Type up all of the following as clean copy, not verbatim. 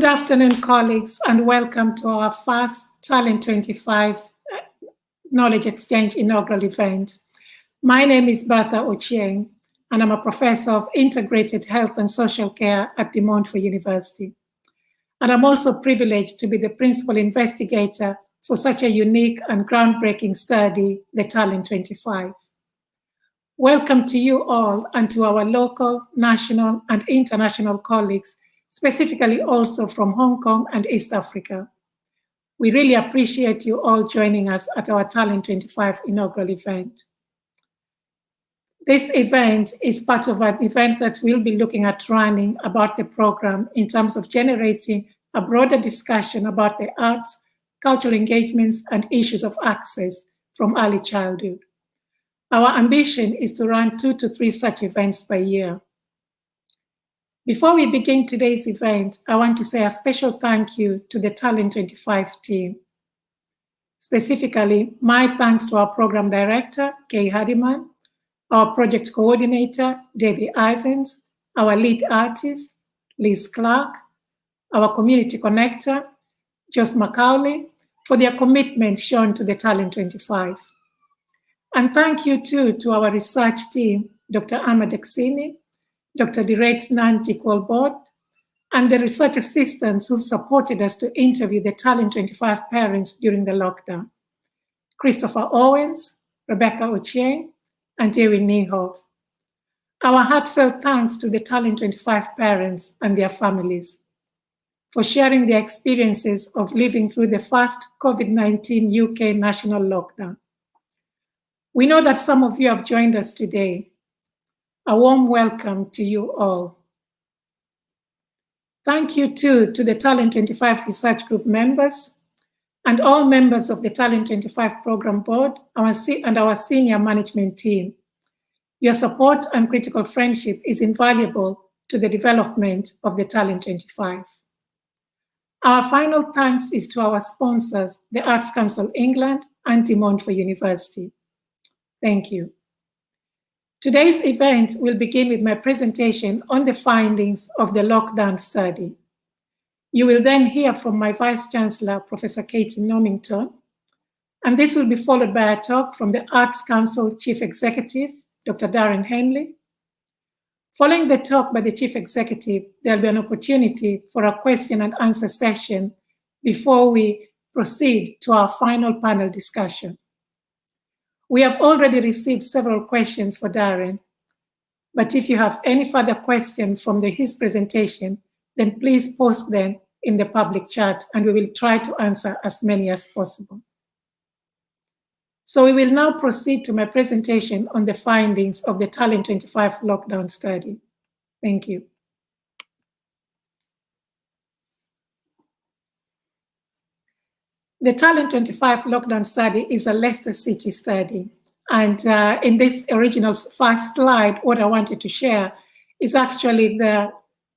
afternoon, colleagues, and welcome to our first Talent 25 Knowledge Exchange inaugural event. My name is Bertha Ochieng, and I'm a professor of integrated health and social care at De Montfort University. And I'm also privileged to be the principal investigator for such a unique and groundbreaking study, the Talent 25. Welcome to you all and to our local, national, and international colleagues, specifically also from Hong Kong and East Africa. We really appreciate you all joining us at our Talent 25 inaugural event. This event is part of an event that we'll be looking at running about the program in terms of generating a broader discussion about the arts, cultural engagements, and issues of access from early childhood. Our ambition is to run 2 to 3 such events per year. Before we begin today's event, I want to say a special thank you to the Talent 25 team. Specifically, my thanks to our program director, Kay Hardiman, our project coordinator, Davy Ivans, our lead artist, Liz Clark, our community connector, Jos Macaulay, for their commitment shown to the Talent 25. And thank you too to our research team, Dr. Ahmed Eksini, Dr. Direct Nanti Kwolbot, and the research assistants who've supported us to interview the Talent 25 parents during the lockdown, Christopher Owens, Rebecca Ochieng, and Dewi Niehoff. Our heartfelt thanks to the Talent 25 parents and their families for sharing their experiences of living through the first COVID-19 UK national lockdown. We know that some of you have joined us today. A warm welcome to you all. Thank you too to the Talent 25 Research Group members and all members of the Talent 25 Program Board and our senior management team. Your support and critical friendship is invaluable to the development of the Talent 25. Our final thanks is to our sponsors, the Arts Council England and De Montfort University. Thank you. Today's event will begin with my presentation on the findings of the lockdown study. You will then hear from my Vice Chancellor, Professor Katie Normington, and this will be followed by a talk from the Arts Council Chief Executive, Dr. Darren Henley. Following the talk by the Chief Executive, there'll be an opportunity for a question and answer session before we proceed to our final panel discussion. We have already received several questions for Darren, but if you have any further questions from his presentation, then please post them in the public chat and we will try to answer as many as possible. So we will now proceed to my presentation on the findings of the Talent 25 lockdown study. Thank you. The Talent 25 lockdown study is a Leicester City study. And in this original first slide, what I wanted to share is actually the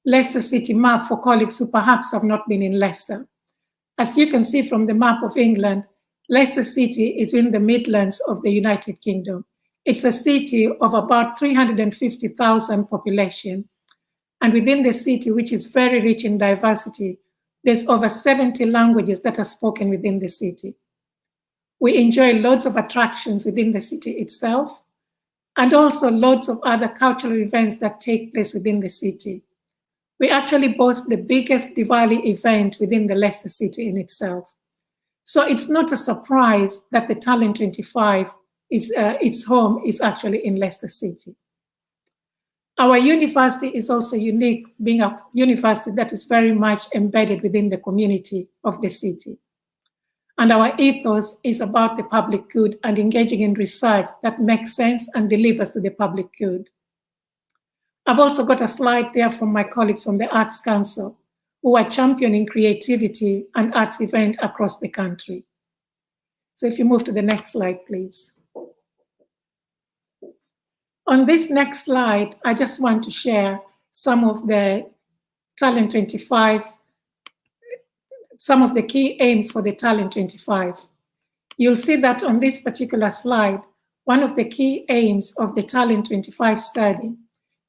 Leicester City map for colleagues who perhaps have not been in Leicester. As you can see from the map of England, Leicester City is in the Midlands of the United Kingdom. It's a city of about 350,000 population. And within the city, which is very rich in diversity, there's over 70 languages that are spoken within the city. We enjoy loads of attractions within the city itself, and also loads of other cultural events that take place within the city. We actually boast the biggest Diwali event within the Leicester City in itself. So it's not a surprise that the Talent 25 its home is actually in Leicester City. Our university is also unique, being a university that is very much embedded within the community of the city. And our ethos is about the public good and engaging in research that makes sense and delivers to the public good. I've also got a slide there from my colleagues from the Arts Council, who are championing creativity and arts events across the country. So if you move to the next slide, please. On this next slide, I just want to share some of the Talent 25, some of the key aims for the Talent 25. You'll see that on this particular slide, one of the key aims of the Talent 25 study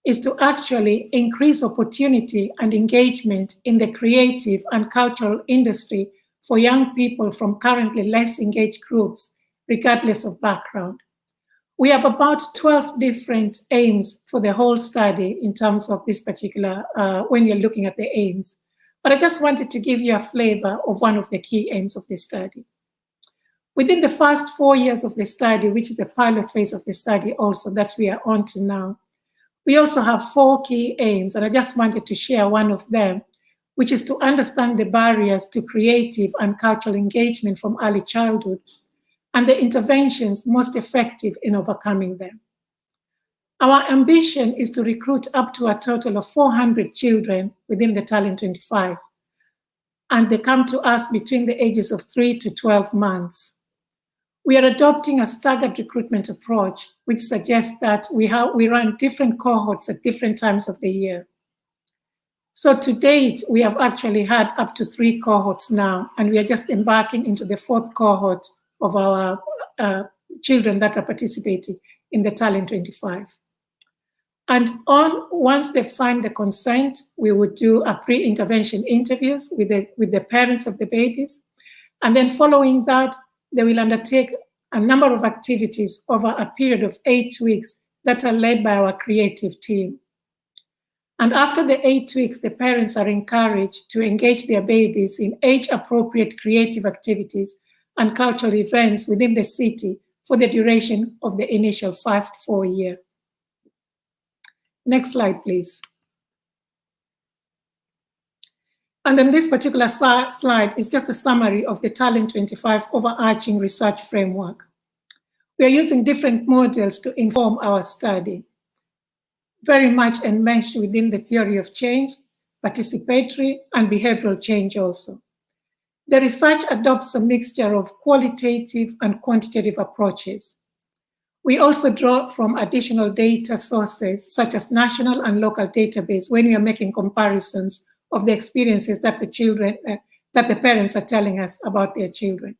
is to actually increase opportunity and engagement in the creative and cultural industry for young people from currently less engaged groups, regardless of background. We have about 12 different aims for the whole study in terms of this particular, when you're looking at the aims. But I just wanted to give you a flavor of one of the key aims of the study. Within the first 4 years of the study, which is the pilot phase of the study also that we are on to now, we also have 4 key aims, and I just wanted to share one of them, which is to understand the barriers to creative and cultural engagement from early childhood and the interventions most effective in overcoming them. Our ambition is to recruit up to a total of 400 children within the Talent 25, and they come to us between the ages of 3 to 12 months. We are adopting a staggered recruitment approach, which suggests that we run different cohorts at different times of the year. So to date, we have actually had up to 3 cohorts now, and we are just embarking into the 4th cohort of our children that are participating in the Talent 25. And once they've signed the consent, we would do a pre-intervention interviews with the parents of the babies. And then following that, they will undertake a number of activities over a period of 8 weeks that are led by our creative team. And after the 8 weeks, the parents are encouraged to engage their babies in age-appropriate creative activities and cultural events within the city for the duration of the initial first 4 years. Next slide, please. And then this particular slide is just a summary of the Talent 25 overarching research framework. We are using different models to inform our study, very much enmeshed within the theory of change, participatory, and behavioral change also. The research adopts a mixture of qualitative and quantitative approaches. We also draw from additional data sources, such as national and local database, when we are making comparisons of the experiences that the parents are telling us about their children.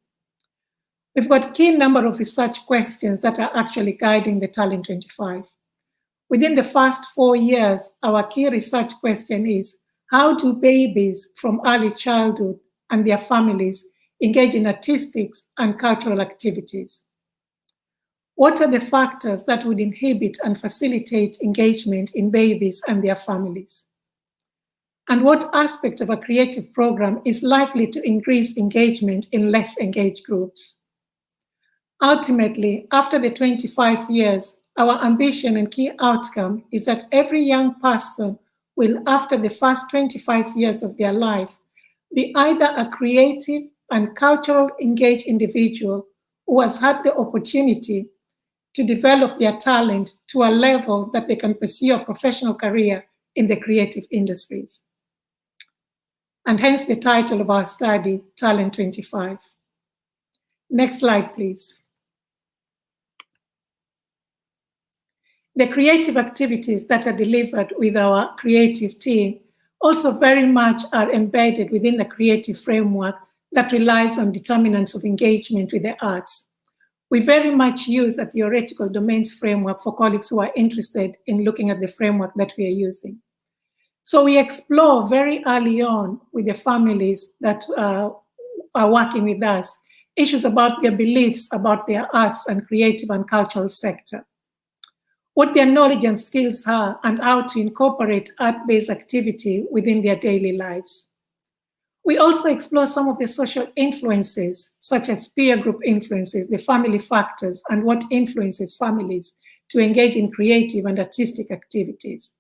We've got a key number of research questions that are actually guiding the Talent 25. Within the first 4 years, our key research question is, how do babies from early childhood and their families engage in artistic and cultural activities? What are the factors that would inhibit and facilitate engagement in babies and their families? And what aspect of a creative program is likely to increase engagement in less engaged groups? Ultimately, after the 25 years, our ambition and key outcome is that every young person will, after the first 25 years of their life, be either a creative and cultural engaged individual who has had the opportunity to develop their talent to a level that they can pursue a professional career in the creative industries. And hence the title of our study, Talent 25. Next slide, please. The creative activities that are delivered with our creative team also very much are embedded within the creative framework that relies on determinants of engagement with the arts. We very much use a theoretical domains framework for colleagues who are interested in looking at the framework that we are using. So we explore very early on with the families that are working with us, issues about their beliefs about their arts and creative and cultural sector, what their knowledge and skills are, and how to incorporate art-based activity within their daily lives. We also explore some of the social influences, such as peer group influences, the family factors, and what influences families to engage in creative and artistic activities.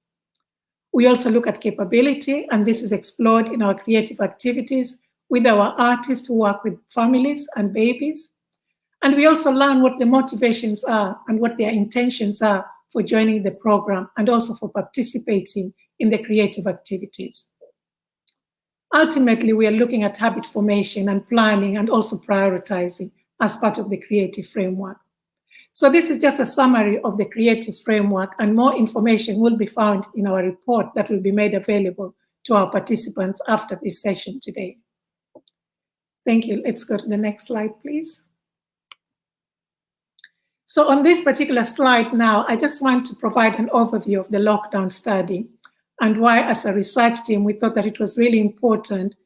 We also look at capability, and this is explored in our creative activities with our artists who work with families and babies. And we also learn what the motivations are and what their intentions are for joining the program and also for participating in the creative activities. Ultimately, we are looking at habit formation and planning and also prioritizing as part of the creative framework. So this is just a summary of the creative framework, and more information will be found in our report that will be made available to our participants after this session today. Thank you. Let's go to the next slide, please. So on this particular slide now, I just want to provide an overview of the lockdown study and why, as a research team, we thought that it was really important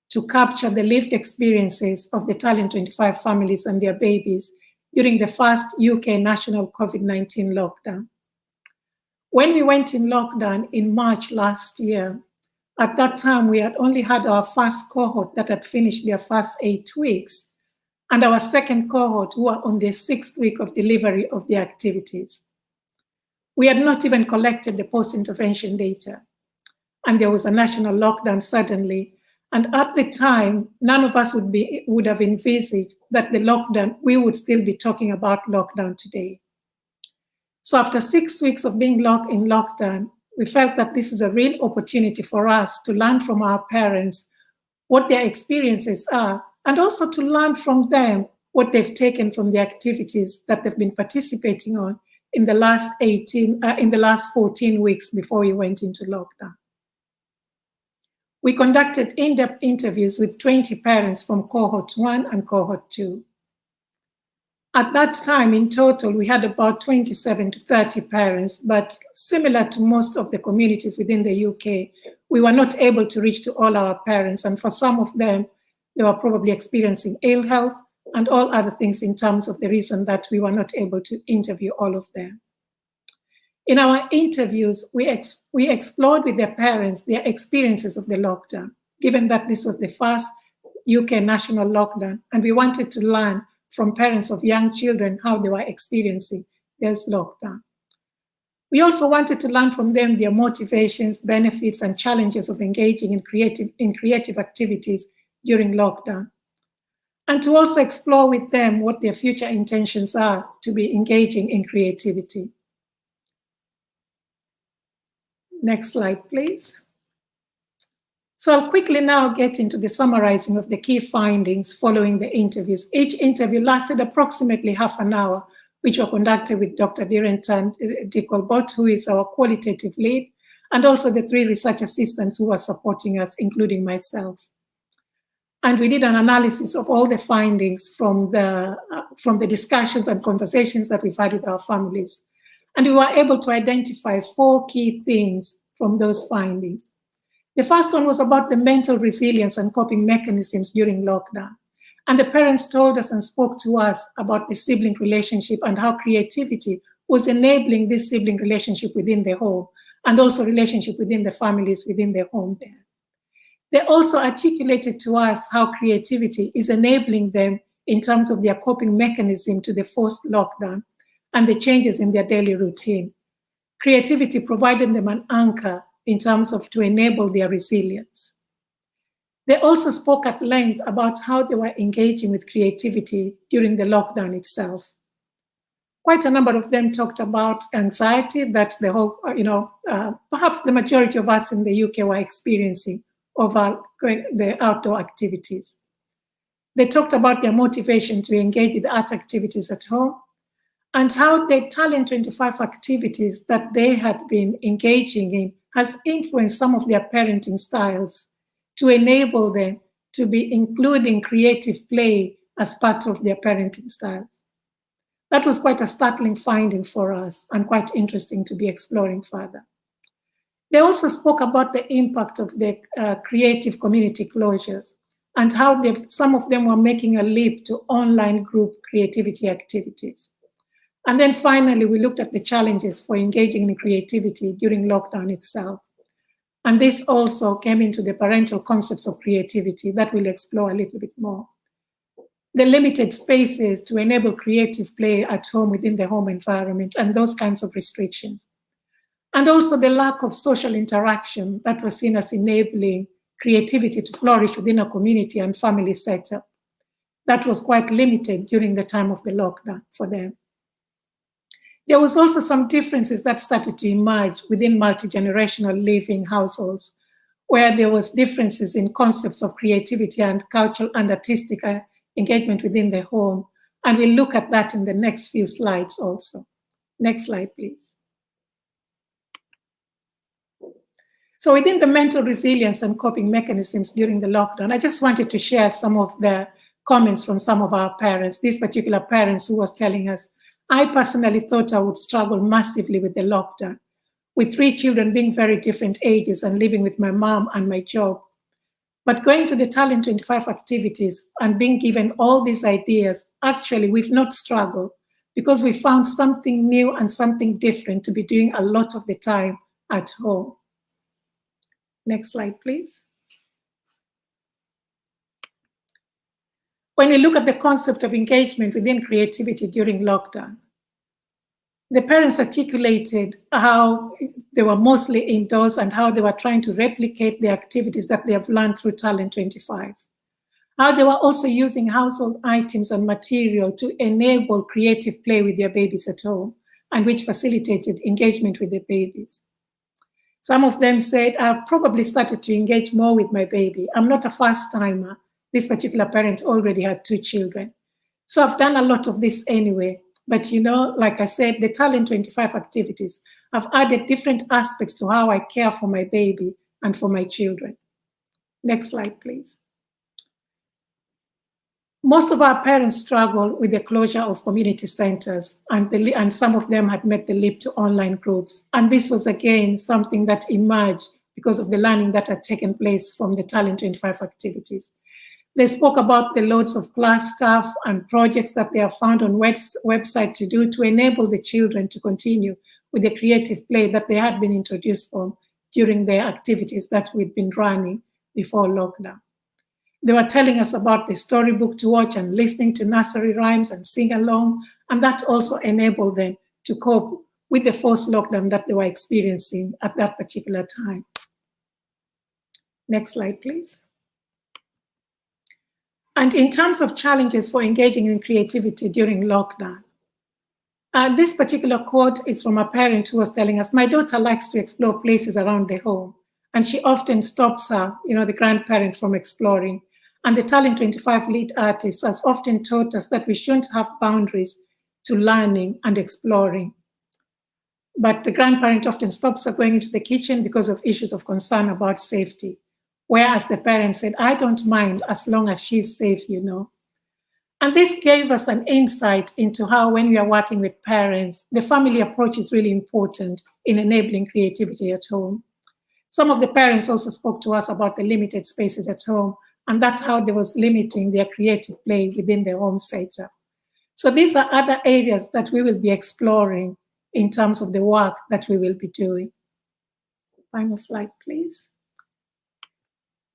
to capture the lived experiences of the Talent 25 families and their babies during the first UK national COVID-19 lockdown. When we went in lockdown in March last year, at that time, we had only had our first cohort that had finished their first 8 weeks, and our second cohort who are on their 6th week of delivery of their activities. We had not even collected the post-intervention data, and there was a national lockdown suddenly. And at the time, none of us would have envisaged that the lockdown, we would still be talking about lockdown today. So after 6 weeks of being in lockdown, we felt that this is a real opportunity for us to learn from our parents what their experiences are, and also to learn from them what they've taken from the activities that they've been participating on in the last 14 weeks before we went into lockdown. We conducted in-depth interviews with 20 parents from cohort 1 and cohort 2. At that time, in total, we had about 27 to 30 parents, but similar to most of the communities within the UK, we were not able to reach to all our parents, and for some of them, they were probably experiencing ill health and all other things in terms of the reason that we were not able to interview all of them. In our interviews, we explored with their parents their experiences of the lockdown, given that this was the first UK national lockdown, and we wanted to learn from parents of young children how they were experiencing this lockdown. We also wanted to learn from them their motivations, benefits, and challenges of engaging in creative activities during lockdown, and to also explore with them what their future intentions are to be engaging in creativity. Next slide, please. So I'll quickly now get into the summarizing of the key findings following the interviews. Each interview lasted approximately half an hour, which were conducted with Dr. Darren Henley, who is our qualitative lead, and also the 3 research assistants who were supporting us, including myself. And we did an analysis of all the findings from the discussions and conversations that we've had with our families. And we were able to identify 4 key themes from those findings. The first one was about the mental resilience and coping mechanisms during lockdown. And the parents told us and spoke to us about the sibling relationship and how creativity was enabling this sibling relationship within the home, and also relationship within the families within the home there. They also articulated to us how creativity is enabling them in terms of their coping mechanism to the forced lockdown and the changes in their daily routine. Creativity provided them an anchor in terms of to enable their resilience. They also spoke at length about how they were engaging with creativity during the lockdown itself. Quite a number of them talked about anxiety that the whole, perhaps the majority of us in the UK were experiencing over the outdoor activities. They talked about their motivation to engage with art activities at home, and how the Talent 25 activities that they had been engaging in has influenced some of their parenting styles to enable them to be including creative play as part of their parenting styles. That was quite a startling finding for us and quite interesting to be exploring further. They also spoke about the impact of the creative community closures and how some of them were making a leap to online group creativity activities. And then finally, we looked at the challenges for engaging in creativity during lockdown itself. And this also came into the parental concepts of creativity that we'll explore a little bit more. The limited spaces to enable creative play at home within the home environment and those kinds of restrictions. And also the lack of social interaction that was seen as enabling creativity to flourish within a community and family setup. That was quite limited during the time of the lockdown for them. There was also some differences that started to emerge within multi-generational living households, where there was differences in concepts of creativity and cultural and artistic engagement within the home. And we'll look at that in the next few slides also. Next slide, please. So within the mental resilience and coping mechanisms during the lockdown, I just wanted to share some of the comments from some of our parents, these particular parents who was telling us I personally thought I would struggle massively with the lockdown, with 3 children being very different ages and living with my mom and my job. But going to the Talent 25 activities and being given all these ideas, actually, we've not struggled because we found something new and something different to be doing a lot of the time at home. Next slide, please. When we look at the concept of engagement within creativity during lockdown, the parents articulated how they were mostly indoors and how they were trying to replicate the activities that they have learned through Talent 25. How they were also using household items and material to enable creative play with their babies at home, and which facilitated engagement with their babies. Some of them said, I've probably started to engage more with my baby. I'm not a first timer. This particular parent already had 2 children. So I've done a lot of this anyway. But like I said, the Talent 25 activities have added different aspects to how I care for my baby and for my children. Next slide, please. Most of our parents struggle with the closure of community centers, and some of them had made the leap to online groups. And this was, again, something that emerged because of the learning that had taken place from the Talent 25 activities. They spoke about the loads of class staff and projects that they have found on website to do to enable the children to continue with the creative play that they had been introduced from during their activities that we'd been running before lockdown. They were telling us about the storybook to watch and listening to nursery rhymes and sing along, and that also enabled them to cope with the forced lockdown that they were experiencing at that particular time. Next slide, please. And in terms of challenges for engaging in creativity during lockdown, this particular quote is from a parent who was telling us, my daughter likes to explore places around the home, and she often stops her, the grandparent, from exploring. And the Talent 25 lead artist has often taught us that we shouldn't have boundaries to learning and exploring. But the grandparent often stops her going into the kitchen because of issues of concern about safety. Whereas the parent said, I don't mind as long as she's safe, And this gave us an insight into how, when we are working with parents, the family approach is really important in enabling creativity at home. Some of the parents also spoke to us about the limited spaces at home, and that's how they was limiting their creative play within their home setup. So these are other areas that we will be exploring in terms of the work that we will be doing. Final slide, please.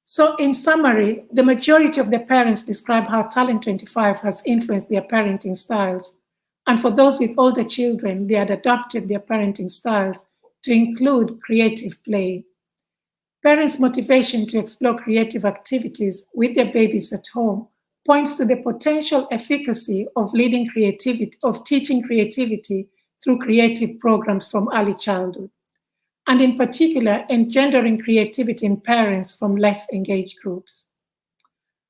So in summary, the majority of the parents describe how Talent 25 has influenced their parenting styles. And for those with older children, they had adapted their parenting styles to include creative play. Parents' motivation to explore creative activities with their babies at home points to the potential efficacy of teaching creativity through creative programs from early childhood, and in particular, engendering creativity in parents from less engaged groups.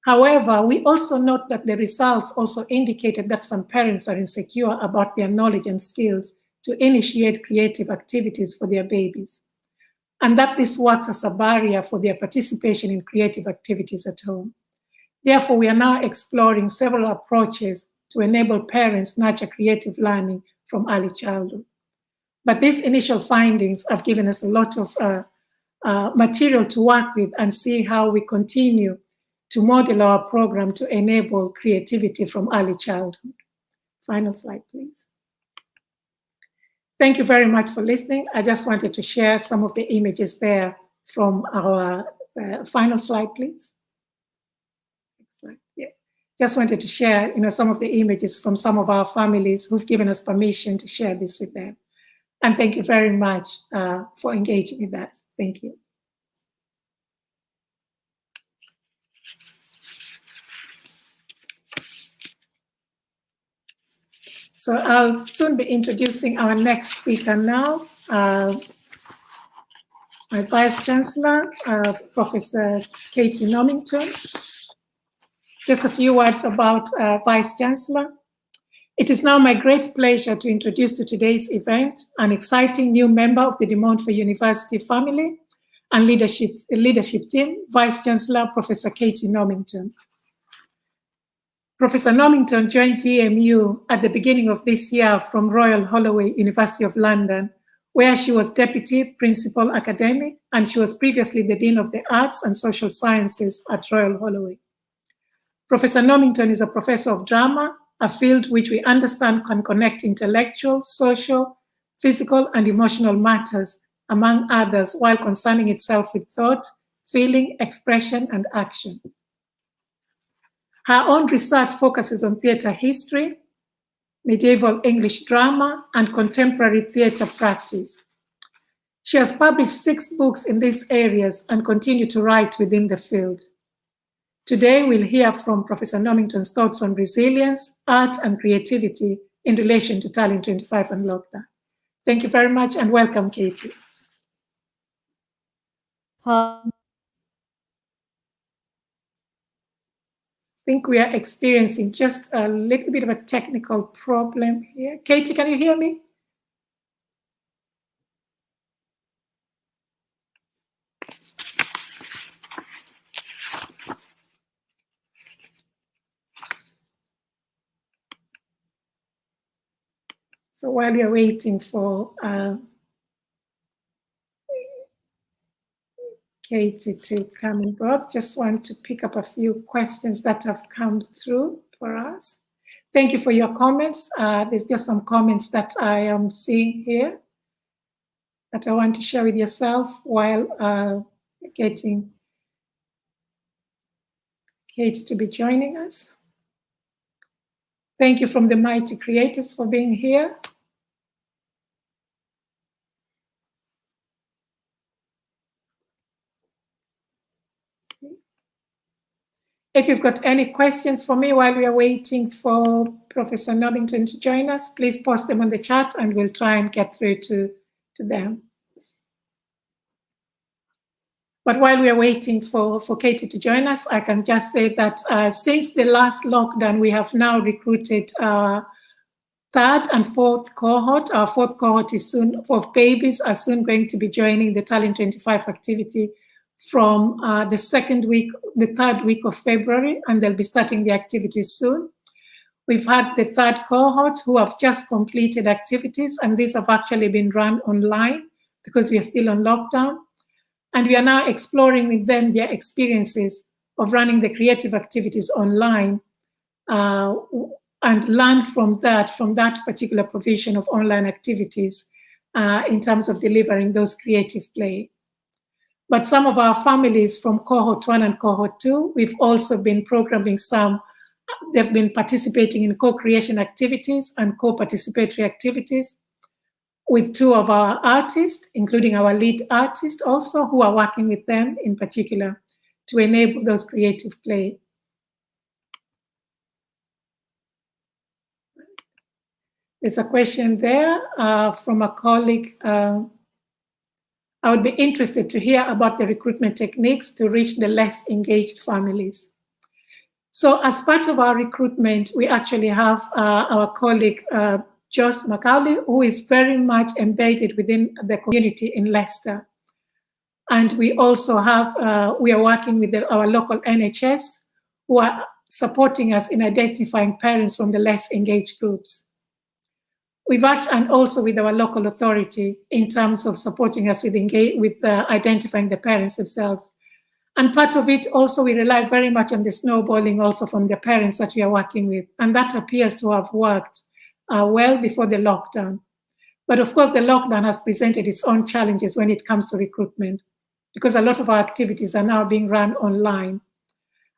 However, we also note that the results also indicated that some parents are insecure about their knowledge and skills to initiate creative activities for their babies, and that this works as a barrier for their participation in creative activities at home. Therefore, we are now exploring several approaches to enable parents nurture creative learning from early childhood. But these initial findings have given us a lot of material to work with and see how we continue to model our program to enable creativity from early childhood. Final slide, please. Thank you very much for listening. I just wanted to share some of the images there from our final slide, please. Next slide. Yeah. Just wanted to share, some of the images from some of our families who've given us permission to share this with them. And thank you very much for engaging with that. Thank you. So I'll soon be introducing our next speaker now, my Vice Chancellor, Professor Katie Nomington. Just a few words about Vice Chancellor. It is now my great pleasure to introduce to today's event an exciting new member of the De Montfort University family and leadership team, Vice Chancellor Professor Katie Nomington. Professor Normington joined EMU at the beginning of this year from Royal Holloway, University of London, where she was Deputy Principal Academic, and she was previously the Dean of the Arts and Social Sciences at Royal Holloway. Professor Normington is a professor of drama, a field which we understand can connect intellectual, social, physical, and emotional matters, among others, while concerning itself with thought, feeling, expression, and action. Her own research focuses on theatre history, medieval English drama, and contemporary theatre practice. She has published 6 books in these areas and continues to write within the field. Today, we'll hear from Professor Normington's thoughts on resilience, art, and creativity in relation to Talent 25 and lockdown. Thank you very much, and welcome, Katie. I think we are experiencing just a little bit of a technical problem here. Katie, can you hear me? So while we are waiting for Katie to come and go up, just want to pick up a few questions that have come through for us. Thank you for your comments. There's just some comments that I am seeing here that I want to share with yourself while getting Katie to be joining us. Thank you from the Mighty Creatives for being here. If you've got any questions for me while we are waiting for Professor Normington to join us, please post them on the chat and we'll try and get through to them. But while we are waiting for Katie to join us, I can just say that since the last lockdown, we have now recruited our 3rd and 4th cohort. Our 4th cohort is soon, of babies are soon going to be joining the Talent 25 activity from the 3rd week of February, and they'll be starting the activities soon. We've had the 3rd cohort who have just completed activities, and these have actually been run online because we are still on lockdown. And we are now exploring with them their experiences of running the creative activities online and learn from that particular provision of online activities in terms of delivering those creative play. But some of our families from cohort 1 and cohort 2, we've also been programming some. They've been participating in co-creation activities and co-participatory activities with 2 of our artists, including our lead artist also, who are working with them in particular to enable those creative play. There's a question there from a colleague. I would be interested to hear about the recruitment techniques to reach the less engaged families. So as part of our recruitment, we actually have our colleague, Joss Macaulay, who is very much embedded within the community in Leicester. And we also have, we are working with our local NHS, who are supporting us in identifying parents from the less engaged groups. We've actually, and also with our local authority in terms of supporting us with identifying the parents themselves. And part of it also, we rely very much on the snowballing also from the parents that we are working with. And that appears to have worked well before the lockdown. But of course, the lockdown has presented its own challenges when it comes to recruitment, because a lot of our activities are now being run online.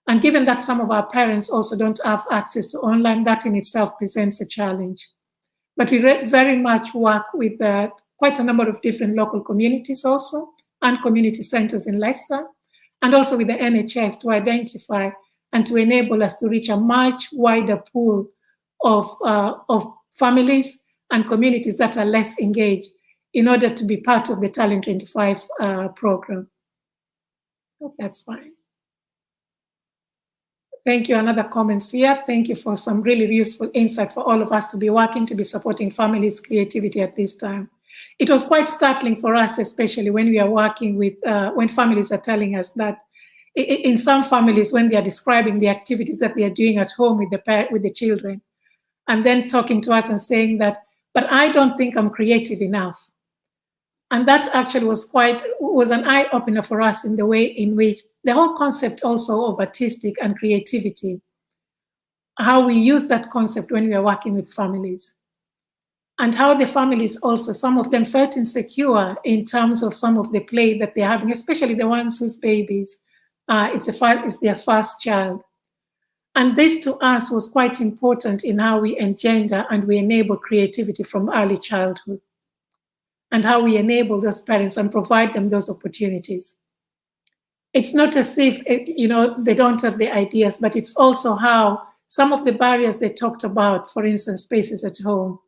And given that some of our parents also don't have access to online, that in itself presents a challenge. But we very much work with quite a number of different local communities also, and community centers in Leicester, and also with the NHS to identify and to enable us to reach a much wider pool of families and communities that are less engaged in order to be part of the Talent 25 program. Hope that's fine. Thank you. Another comments here. Thank you for some really useful insight for all of us to be working, to be supporting families' creativity at this time. It was quite startling for us, especially when we are working with, when families are telling us that in some families, when they are describing the activities that they are doing at home with the children, and then talking to us and saying that, but I don't think I'm creative enough. And that actually was an eye-opener for us in the way in which the whole concept also of artistic and creativity, how we use that concept when we are working with families. And how the families also, some of them felt insecure in terms of some of the play that they're having, especially the ones whose babies, it's their first child. And this to us was quite important in how we engender and we enable creativity from early childhood, and how we enable those parents and provide them those opportunities. It's not as if, they don't have the ideas, but it's also how some of the barriers they talked about, for instance, spaces at home,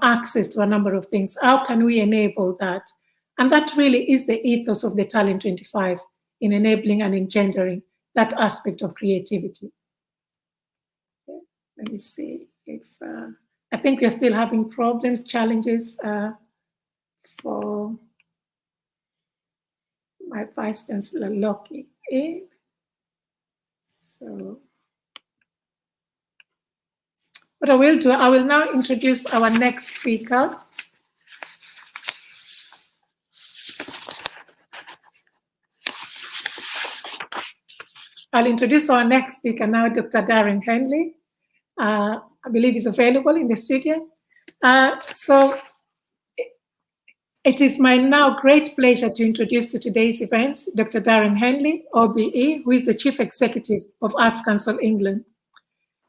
access to a number of things. How can we enable that? And that really is the ethos of the Talent 25, in enabling and engendering that aspect of creativity. Okay. Let me see if, I think we're still having problems, challenges for my Vice Chancellor logging in. So what I will do, I will now introduce our next speaker. I'll introduce our next speaker now, Dr. Darren Henley. I believe he's available in the studio. So it is my now great pleasure to introduce to today's event, Dr. Darren Henley, OBE, who is the Chief Executive of Arts Council England.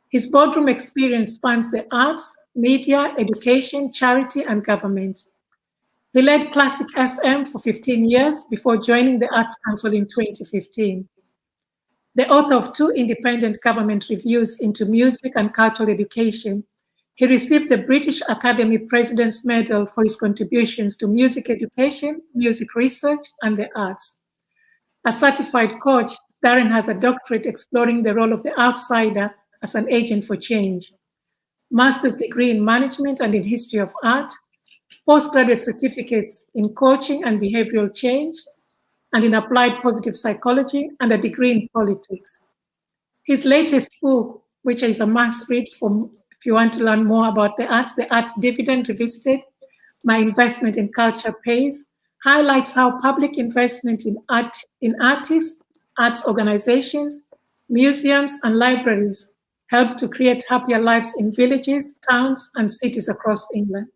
His boardroom experience spans the arts, media, education, charity, and government. He led Classic FM for 15 years before joining the Arts Council in 2015. The author of 2 independent government reviews into music and cultural education, he received the British Academy President's Medal for his contributions to music education, music research, and the arts. A certified coach, Darren has a doctorate exploring the role of the outsider as an agent for change, master's degree in management and in history of art, postgraduate certificates in coaching and behavioral change, and in applied positive psychology, and a degree in politics. His latest book, which is a must read if you want to learn more about the Arts Dividend Revisited, My Investment in Culture Pays, highlights how public investment in artists, arts organizations, museums, and libraries help to create happier lives in villages, towns, and cities across England.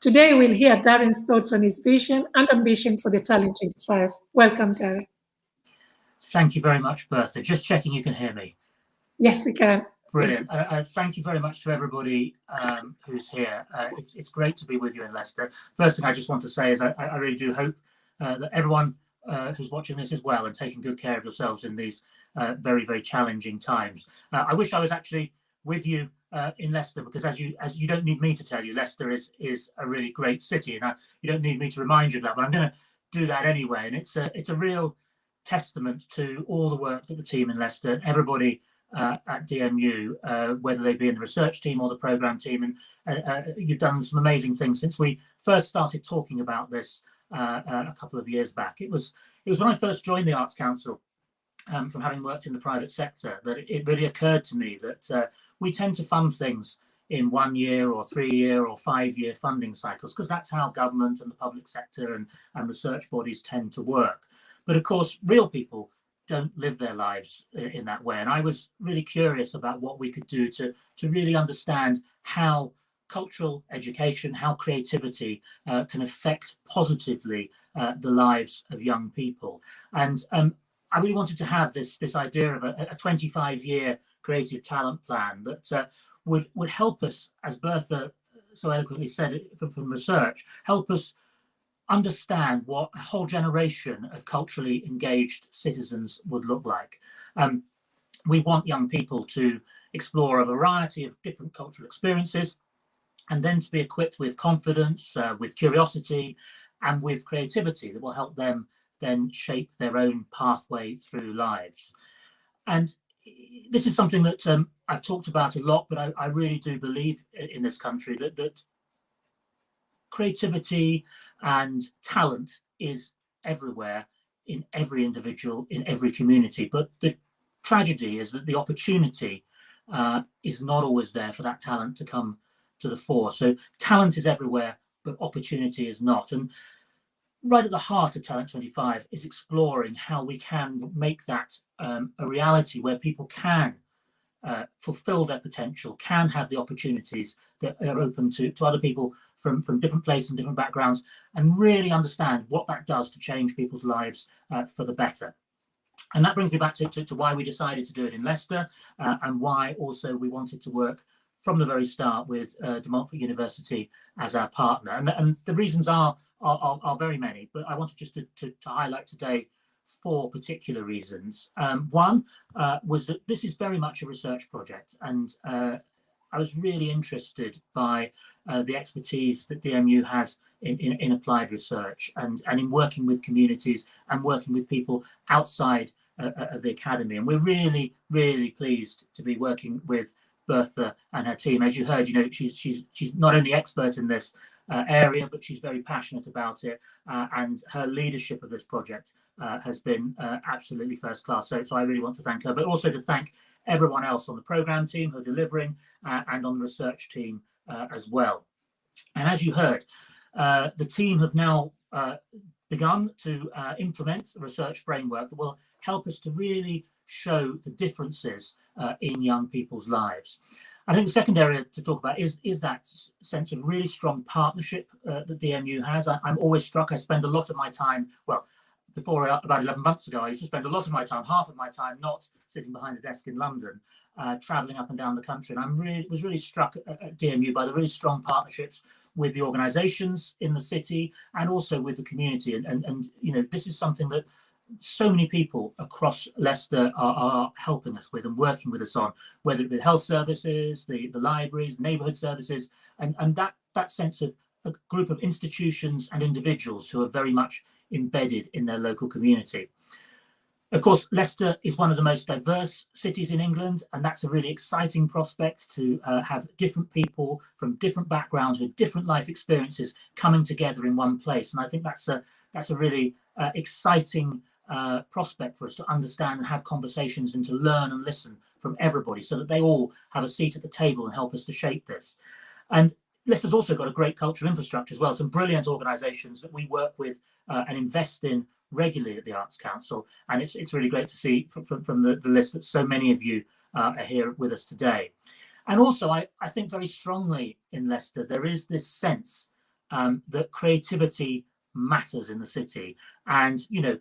Today, we'll hear Darren's thoughts on his vision and ambition for the Talent 25. Welcome, Darren. Thank you very much, Bertha. Just checking you can hear me. Yes, we can. Brilliant. Thank you very much to everybody who's here. It's great to be with you in Leicester. First thing I just want to say is I really do hope that everyone who's watching this is well and taking good care of yourselves in these very, very challenging times. I wish I was actually with you in Leicester, because as you don't need me to tell you, Leicester is a really great city, and you don't need me to remind you of that, but I'm going to do that anyway. And it's a real testament to all the work that the team in Leicester, everybody at DMU, whether they be in the research team or the programme team, and you've done some amazing things since we first started talking about this a couple of years back. It was when I first joined the Arts Council, from having worked in the private sector, that it really occurred to me that we tend to fund things in 1 year or 3 year or 5 year funding cycles, because that's how government and the public sector and research bodies tend to work. But of course, real people don't live their lives in that way. And I was really curious about what we could do to really understand how cultural education, how creativity can affect positively the lives of young people. And I really wanted to have this idea of a 25-year creative talent plan that would help us, as Bertha so eloquently said from research, help us understand what a whole generation of culturally engaged citizens would look like. We want young people to explore a variety of different cultural experiences, and then to be equipped with confidence, with curiosity, and with creativity that will help them then shape their own pathway through lives. And this is something that I've talked about a lot, but I really do believe in this country that creativity and talent is everywhere in every individual, in every community. But the tragedy is that the opportunity is not always there for that talent to come to the fore. So talent is everywhere, but opportunity is not. And right at the heart of Talent 25 is exploring how we can make that a reality where people can fulfill their potential, can have the opportunities that are open to other people from different places and different backgrounds, and really understand what that does to change people's lives for the better. And that brings me back to why we decided to do it in Leicester, and why also we wanted to work from the very start with De Montfort University as our partner. And the reasons are very many, but I wanted just to highlight today 4 particular reasons. One was that this is very much a research project, and I was really interested by the expertise that DMU has in applied research and in working with communities and working with people outside of the academy. And we're really, really pleased to be working with Bertha and her team. As you heard, you know, she's not only expert in this area, but she's very passionate about it, and her leadership of this project has been absolutely first class. So I really want to thank her, but also to thank everyone else on the program team who are delivering, and on the research team as well. And as you heard, the team have now begun to implement a research framework that will help us to really show the differences in young people's lives. I think the second area to talk about is that sense of really strong partnership that DMU has. I'm always struck. I spend a lot of my time, well, before about 11 months ago, I used to spend a lot of my time, half of my time, not sitting behind a desk in London, traveling up and down the country. And I was really struck at DMU by the really strong partnerships with the organisations in the city and also with the community. And you know, this is something that so many people across Leicester are helping us with and working with us on, whether it be health services, the libraries, neighbourhood services, and that sense of a group of institutions and individuals who are very much embedded in their local community. Of course, Leicester is one of the most diverse cities in England, and that's a really exciting prospect to have different people from different backgrounds with different life experiences coming together in one place. And I think that's a really exciting prospect for us to understand and have conversations and to learn and listen from everybody so that they all have a seat at the table and help us to shape this. And Leicester's also got a great cultural infrastructure as well, some brilliant organisations that we work with and invest in regularly at the Arts Council. And it's really great to see from the list that so many of you are here with us today. And also, I think very strongly in Leicester, there is this sense that creativity matters in the city. And, you know,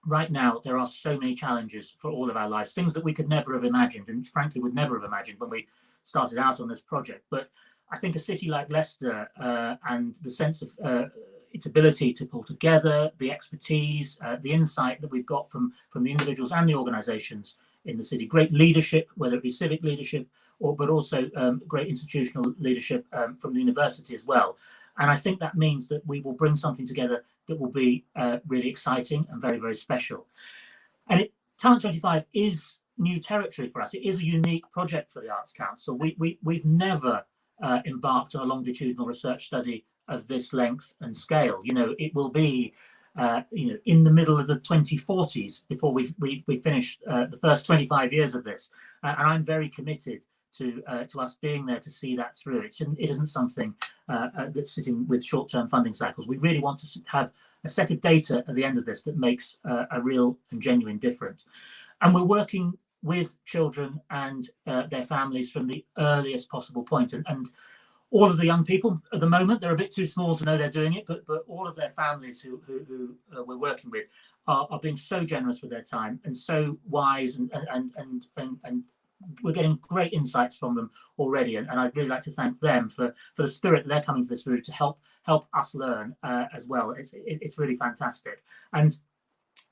right now, there are so many challenges for all of our lives, things that we could never have imagined, and frankly would never have imagined when we started out on this project. But I think a city like Leicester and the sense of its ability to pull together, the expertise, the insight that we've got from the individuals and the organisations in the city, great leadership, whether it be civic leadership, but also great institutional leadership from the university as well. And I think that means that we will bring something together that will be really exciting and very, very special. And Talent 25 is new territory for us. It is a unique project for the Arts Council. We've never embarked on a longitudinal research study of this length and scale. You know, it will be in the middle of the 2040s before we finish the first 25 years of this. And I'm very committed to us being there to see that through. It isn't something that's sitting with short-term funding cycles. We really want to have a set of data at the end of this that makes a real and genuine difference. And we're working with children and their families from the earliest possible point. And all of the young people at the moment, they're a bit too small to know they're doing it, but all of their families who we're working with are being so generous with their time and so wise, and we're getting great insights from them already. And I'd really like to thank them for the spirit that they're coming to this route to help us learn as well. It's really fantastic. And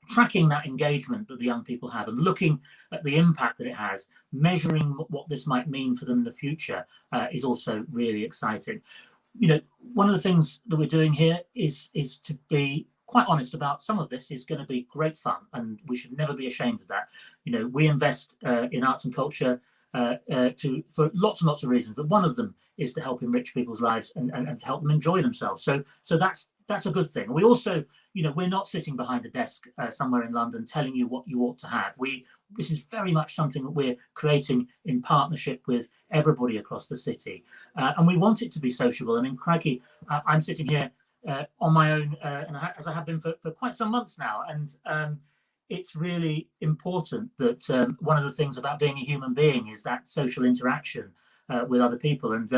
tracking that engagement that the young people have and looking at the impact that it has, measuring what this might mean for them in the future is also really exciting. You know, one of the things that we're doing here is to be quite honest about some of this is going to be great fun, and we should never be ashamed of that. You know, we invest in arts and culture for lots and lots of reasons, but one of them is to help enrich people's lives and to help them enjoy themselves. So that's that's a good thing. We also, we're not sitting behind a desk somewhere in London telling you what you ought to have. This is very much something that we're creating in partnership with everybody across the city, and we want it to be sociable. I mean, crikey, I'm sitting here on my own, as I have been for quite some months now, and it's really important that one of the things about being a human being is that social interaction with other people, and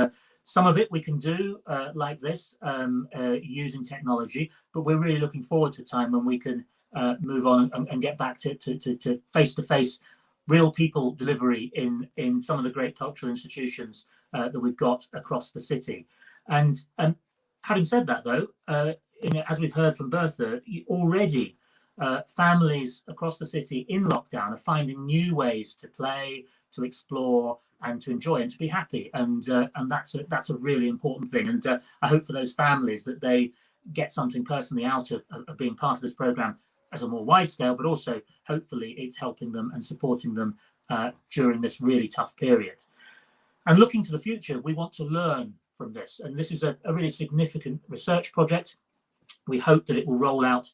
some of it we can do like this using technology, but we're really looking forward to a time when we can move on and get back to face-to-face real people delivery in some of the great cultural institutions that we've got across the city. And having said that, though, as we've heard from Bertha, already families across the city in lockdown are finding new ways to play, to explore, and to enjoy and to be happy, and that's a really important thing. And I hope for those families that they get something personally out of being part of this programme as a more wide scale, but also hopefully it's helping them and supporting them during this really tough period. And looking to the future, we want to learn from this, and this is a really significant research project. We hope that it will roll out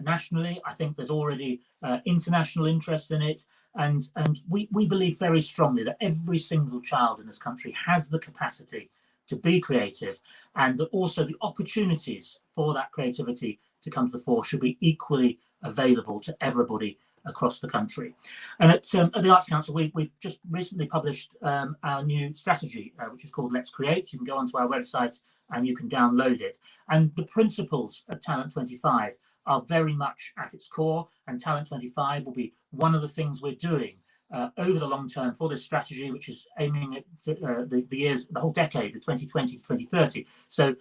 nationally. I think there's already international interest in it, and we believe very strongly that every single child in this country has the capacity to be creative, and that also the opportunities for that creativity to come to the fore should be equally available to everybody across the country. And at the Arts Council, we've just recently published our new strategy, which is called Let's Create. You can go onto our website and you can download it. And the principles of Talent 25 are very much at its core, and Talent 25 will be one of the things we're doing over the long term for this strategy, which is aiming at the whole decade, the 2020 to 2030. So,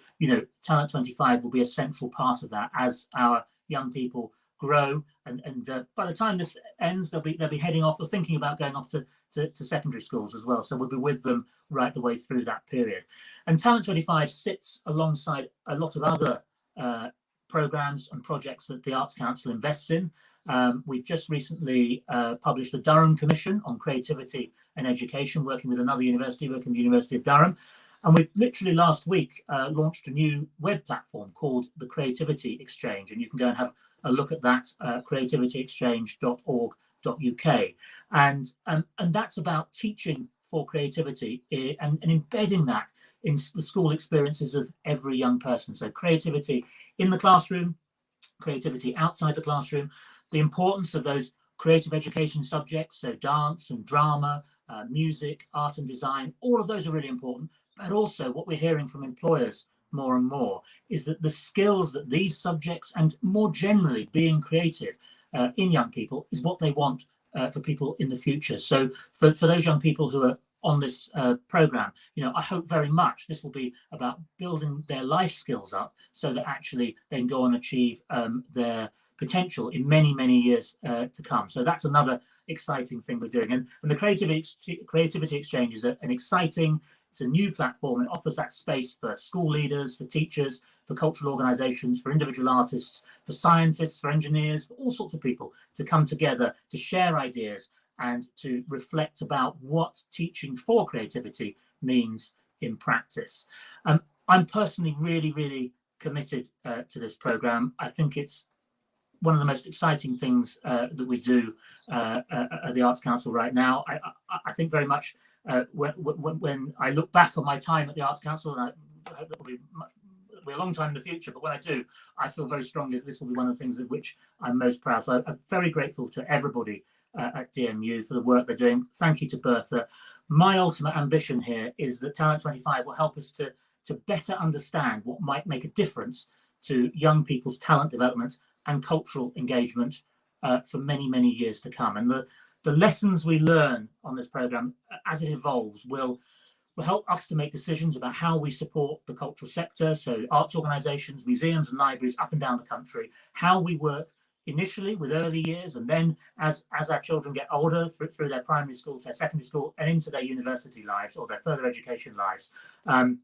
Talent 25 will be a central part of that as our young people grow, and by the time this ends, they'll be heading off or thinking about going off to secondary schools as well. So we'll be with them right the way through that period. And Talent 25 sits alongside a lot of other programmes and projects that the Arts Council invests in. We've just recently published the Durham Commission on Creativity and Education, working with another university, working with the University of Durham. And we literally last week launched a new web platform called the Creativity Exchange, and you can go and have a look at that, creativityexchange.org.uk. And that's about teaching for creativity and embedding that in the school experiences of every young person. So creativity in the classroom, creativity outside the classroom, the importance of those creative education subjects, so dance and drama, music, art and design, all of those are really important. But also what we're hearing from employers more and more is that the skills that these subjects, and more generally being creative in young people, is what they want for people in the future. So for those young people who are on this programme, I hope very much this will be about building their life skills up so that actually they can go and achieve their potential in many, many years to come. So that's another exciting thing we're doing. And the Creativity Exchange is an exciting, it's a new platform. It offers that space for school leaders, for teachers, for cultural organisations, for individual artists, for scientists, for engineers, for all sorts of people to come together, to share ideas and to reflect about what teaching for creativity means in practice. I'm personally really, really committed to this programme. I think it's one of the most exciting things that we do at the Arts Council right now. I think very much when I look back on my time at the Arts Council, and I hope that will be a long time in the future, but when I do, I feel very strongly that this will be one of the things of which I'm most proud. So I'm very grateful to everybody at DMU for the work they're doing. Thank you to Bertha. My ultimate ambition here is that Talent 25 will help us to better understand what might make a difference to young people's talent development and cultural engagement for many, many years to come. And the lessons we learn on this programme as it evolves will help us to make decisions about how we support the cultural sector, so arts organisations, museums and libraries up and down the country, how we work initially with early years, and then as our children get older through their primary school, their secondary school, and into their university lives or their further education lives. And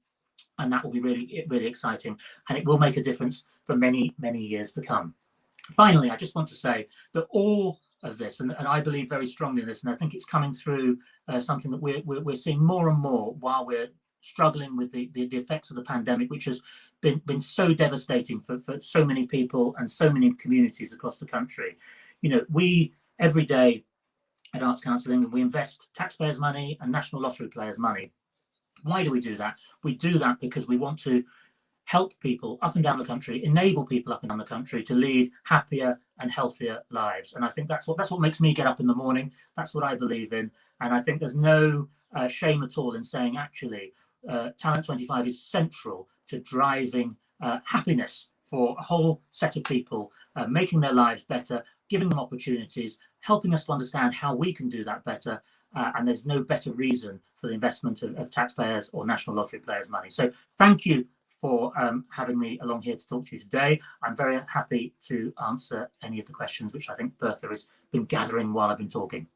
that will be really, really exciting, and it will make a difference for many, many years to come. Finally, I just want to say that all of this, and I believe very strongly in this, and I think it's coming through something that we're seeing more and more while we're struggling with the effects of the pandemic, which has been so devastating for so many people and so many communities across the country. You know, we every day at Arts Council England, we invest taxpayers' money and National Lottery players' money. Why do we do that? We do that because we want to help people up and down the country, enable people up and down the country to lead happier and healthier lives. And I think that's what makes me get up in the morning. That's what I believe in. And I think there's no shame at all in saying, actually, Talent 25 is central to driving happiness for a whole set of people, making their lives better, giving them opportunities, helping us to understand how we can do that better. And there's no better reason for the investment of taxpayers or National Lottery players' money. So thank you for having me along here to talk to you today. I'm very happy to answer any of the questions which I think Bertha has been gathering while I've been talking.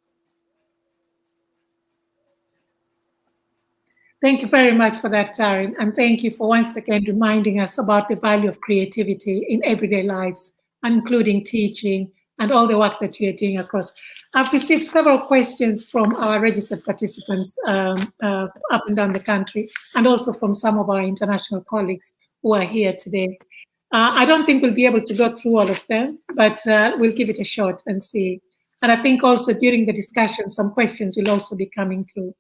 Thank you very much for that, Darren. And thank you for once again reminding us about the value of creativity in everyday lives, including teaching and all the work that you're doing across. I've received several questions from our registered participants up and down the country, and also from some of our international colleagues who are here today. I don't think we'll be able to go through all of them, but we'll give it a shot and see. And I think also during the discussion, some questions will also be coming through.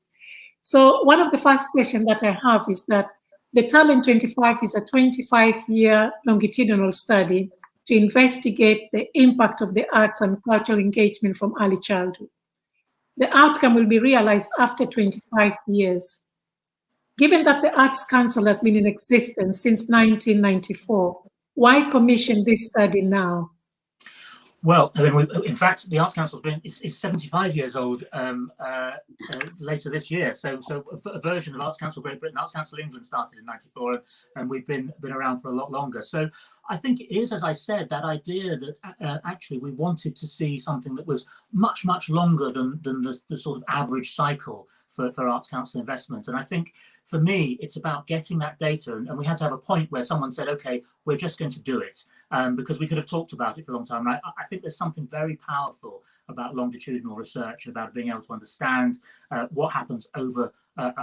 So one of the first questions that I have is that the Talent 25 is a 25-year longitudinal study to investigate the impact of the arts and cultural engagement from early childhood. The outcome will be realized after 25 years. Given that the Arts Council has been in existence since 1994, why commission this study now? Well, I mean, in fact, the Arts Council is 75 years old later this year. So a version of Arts Council Great Britain, Arts Council England started in '94, and we've been around for a lot longer. So I think it is, as I said, that idea that actually we wanted to see something that was much longer than the sort of average cycle for Arts Council investment. And I think for me, it's about getting that data. And we had to have a point where someone said, OK, we're just going to do it, because we could have talked about it for a long time. And I think there's something very powerful about longitudinal research, about being able to understand what happens over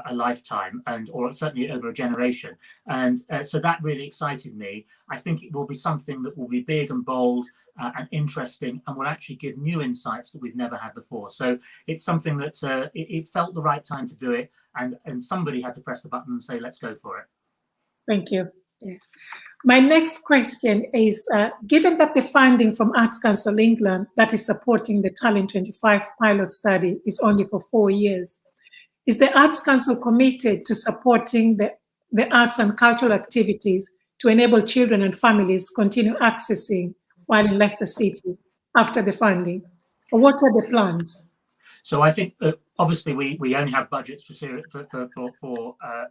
a lifetime, or certainly over a generation. And so that really excited me. I think it will be something that will be big and bold and interesting, and will actually give new insights that we've never had before. So it's something that it felt the right time to do it, and somebody had to press the button and say, let's go for it. Thank you. Yeah. My next question is, given that the funding from Arts Council England that is supporting the Talent 25 pilot study is only for 4 years, is the Arts Council committed to supporting the arts and cultural activities to enable children and families continue accessing while in Leicester City after the funding? Or what are the plans? So I think obviously we only have budgets for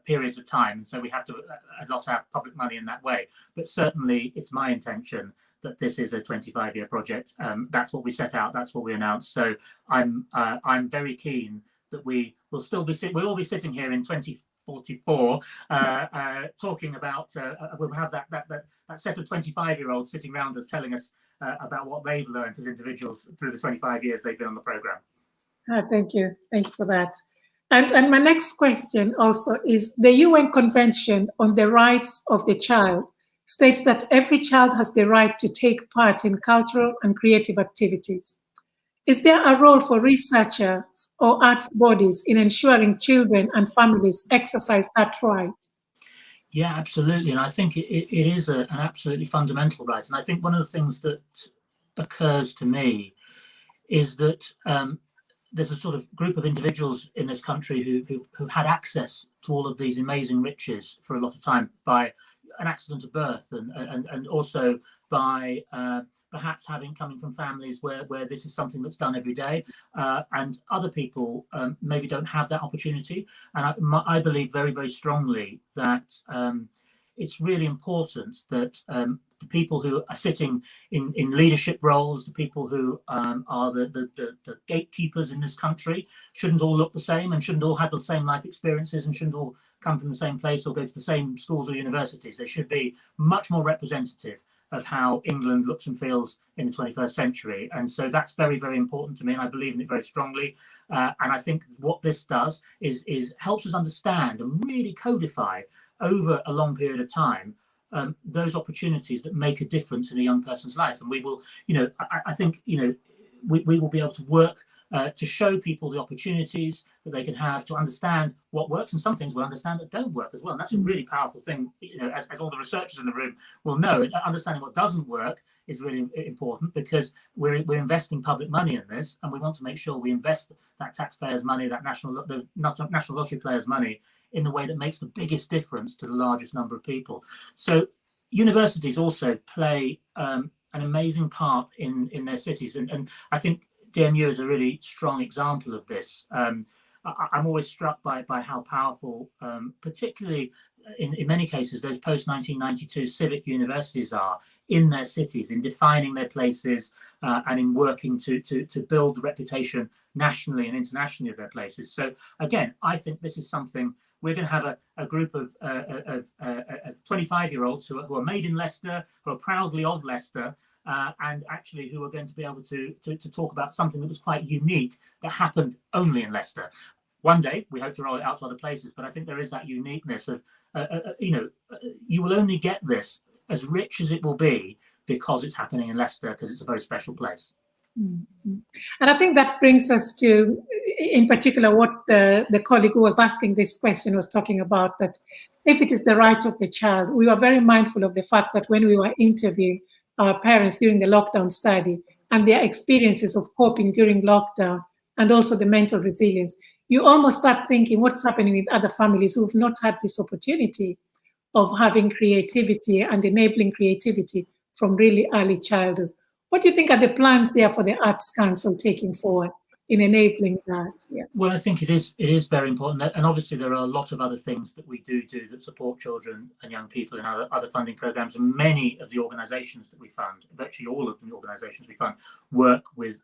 periods of time, and so we have to allot our public money in that way. But certainly it's my intention that this is a 25-year project. That's what we set out. That's what we announced. So I'm very keen that we'll all be sitting here in 2044 talking about we'll have that set of 25-year-olds sitting around us telling us about what they've learned as individuals through the 25 years they've been on the programme. Thank you for that. And my next question also is, the UN Convention on the Rights of the Child states that every child has the right to take part in cultural and creative activities. Is there a role for researchers or arts bodies in ensuring children and families exercise that right? Yeah, absolutely. And I think it is an absolutely fundamental right. And I think one of the things that occurs to me is that there's a sort of group of individuals in this country who've had access to all of these amazing riches for a lot of time by an accident of birth, and also by perhaps coming from families where this is something that's done every day, and other people maybe don't have that opportunity. And I believe very, very strongly that it's really important that the people who are sitting in leadership roles, the people who are the gatekeepers in this country, shouldn't all look the same and shouldn't all have the same life experiences and shouldn't all come from the same place or go to the same schools or universities. They should be much more representative of how England looks and feels in the 21st century. And so that's very, very important to me, and I believe in it very strongly. And I think what this does is helps us understand and really codify over a long period of time those opportunities that make a difference in a young person's life. And we will, I think, we will be able to work to show people the opportunities that they can have to understand what works, and some things we'll understand that don't work as well. And that's a really powerful thing, as all the researchers in the room will know. Understanding what doesn't work is really important, because we're investing public money in this, and we want to make sure we invest that taxpayers' money, that national lottery players' money, in the way that makes the biggest difference to the largest number of people. So universities also play an amazing part in their cities, and I think DMU is a really strong example of this. I'm always struck by how powerful, particularly in many cases, those post-1992 civic universities are in their cities, in defining their places, and in working to build the reputation nationally and internationally of their places. So again, I think this is something we're going to have a group of 25-year-olds who are made in Leicester, who are proudly of Leicester, and actually who are going to be able to talk about something that was quite unique, that happened only in Leicester. One day we hope to roll it out to other places, but I think there is that uniqueness of, you will only get this, as rich as it will be, because it's happening in Leicester, because it's a very special place. Mm-hmm. And I think that brings us to, in particular, what the colleague who was asking this question was talking about, that if it is the right of the child, we were very mindful of the fact that when we were interviewing our parents during the lockdown study and their experiences of coping during lockdown, and also the mental resilience, you almost start thinking what's happening with other families who've not had this opportunity of having creativity and enabling creativity from really early childhood. What do you think are the plans there for the Arts Council taking forward in enabling that? Yeah. Well, I think it is very important, and obviously there are a lot of other things that we do that support children and young people in other funding programs, and many of the organisations that we fund, virtually all of the organisations we fund, work with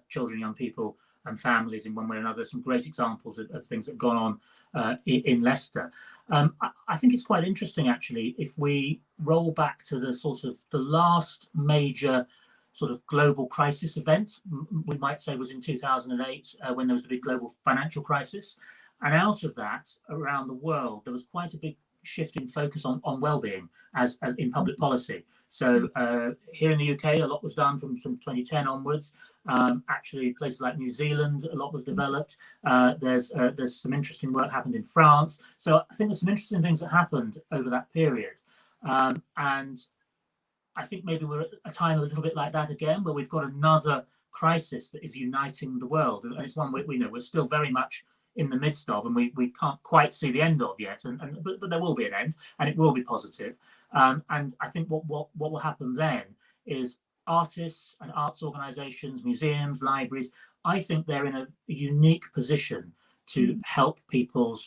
children, young people and families in one way or another. Some great examples of things that have gone on in Leicester. I think it's quite interesting, actually, if we roll back to the last major sort of global crisis event, we might say, was in 2008, when there was the big global financial crisis. And out of that, around the world, there was quite a big shift in focus on well-being as in public policy. So here in the UK, a lot was done from 2010 onwards. Actually, places like New Zealand, a lot was developed. There's some interesting work happened in France. So I think there's some interesting things that happened over that period. And I think maybe we're at a time a little bit like that again, where we've got another crisis that is uniting the world. And it's one we know we're still very much in the midst of, and we can't quite see the end of yet. But there will be an end, and it will be positive. And I think what will happen then is artists and arts organisations, museums, libraries, I think they're in a unique position to help people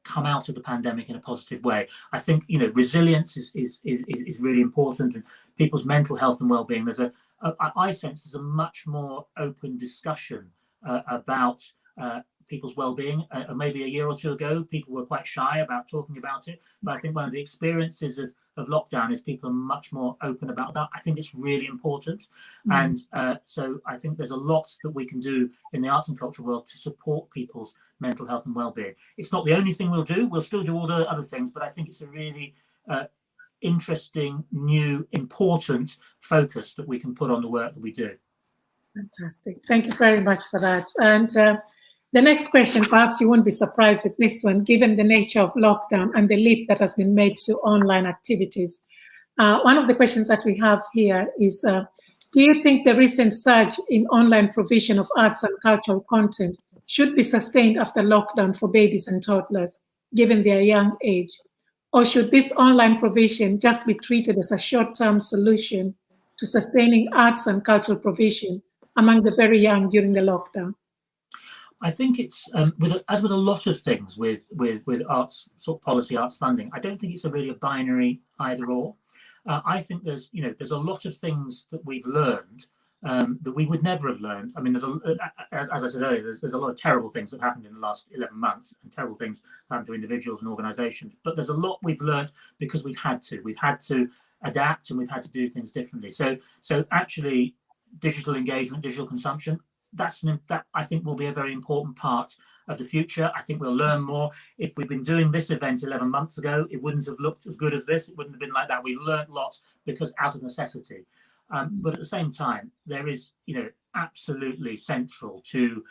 come out of the pandemic in a positive way. I think resilience is really important, and people's mental health and well-being. I sense there's a much more open discussion about people's well-being. Maybe a year or two ago, people were quite shy about talking about it, but I think one of the experiences of lockdown is people are much more open about that. I think it's really important. And so I think there's a lot that we can do in the arts and culture world to support people's mental health and well-being. It's not the only thing we'll do. We'll still do all the other things, but I think it's a really interesting, new, important focus that we can put on the work that we do. Fantastic. Thank you very much for that. And the next question, perhaps you won't be surprised with this one, given the nature of lockdown and the leap that has been made to online activities. One of the questions that we have here is, do you think the recent surge in online provision of arts and cultural content should be sustained after lockdown for babies and toddlers, given their young age? Or should this online provision just be treated as a short-term solution to sustaining arts and cultural provision among the very young during the lockdown? I think it's as with a lot of things with arts sort of policy, arts funding. I don't think it's really a binary either or. I think there's a lot of things that we've learned that we would never have learned. I mean, as I said earlier, there's a lot of terrible things that happened in the last 11 months, and terrible things happened to individuals and organisations. But there's a lot we've learned because we've had to. We've had to adapt and we've had to do things differently. So actually, digital engagement, digital consumption, that I think will be a very important part of the future. I think we'll learn more. If we'd been doing this event 11 months ago, it wouldn't have looked as good as this. It wouldn't have been like that. We've learned lots because out of necessity. But at the same time, there is, absolutely central to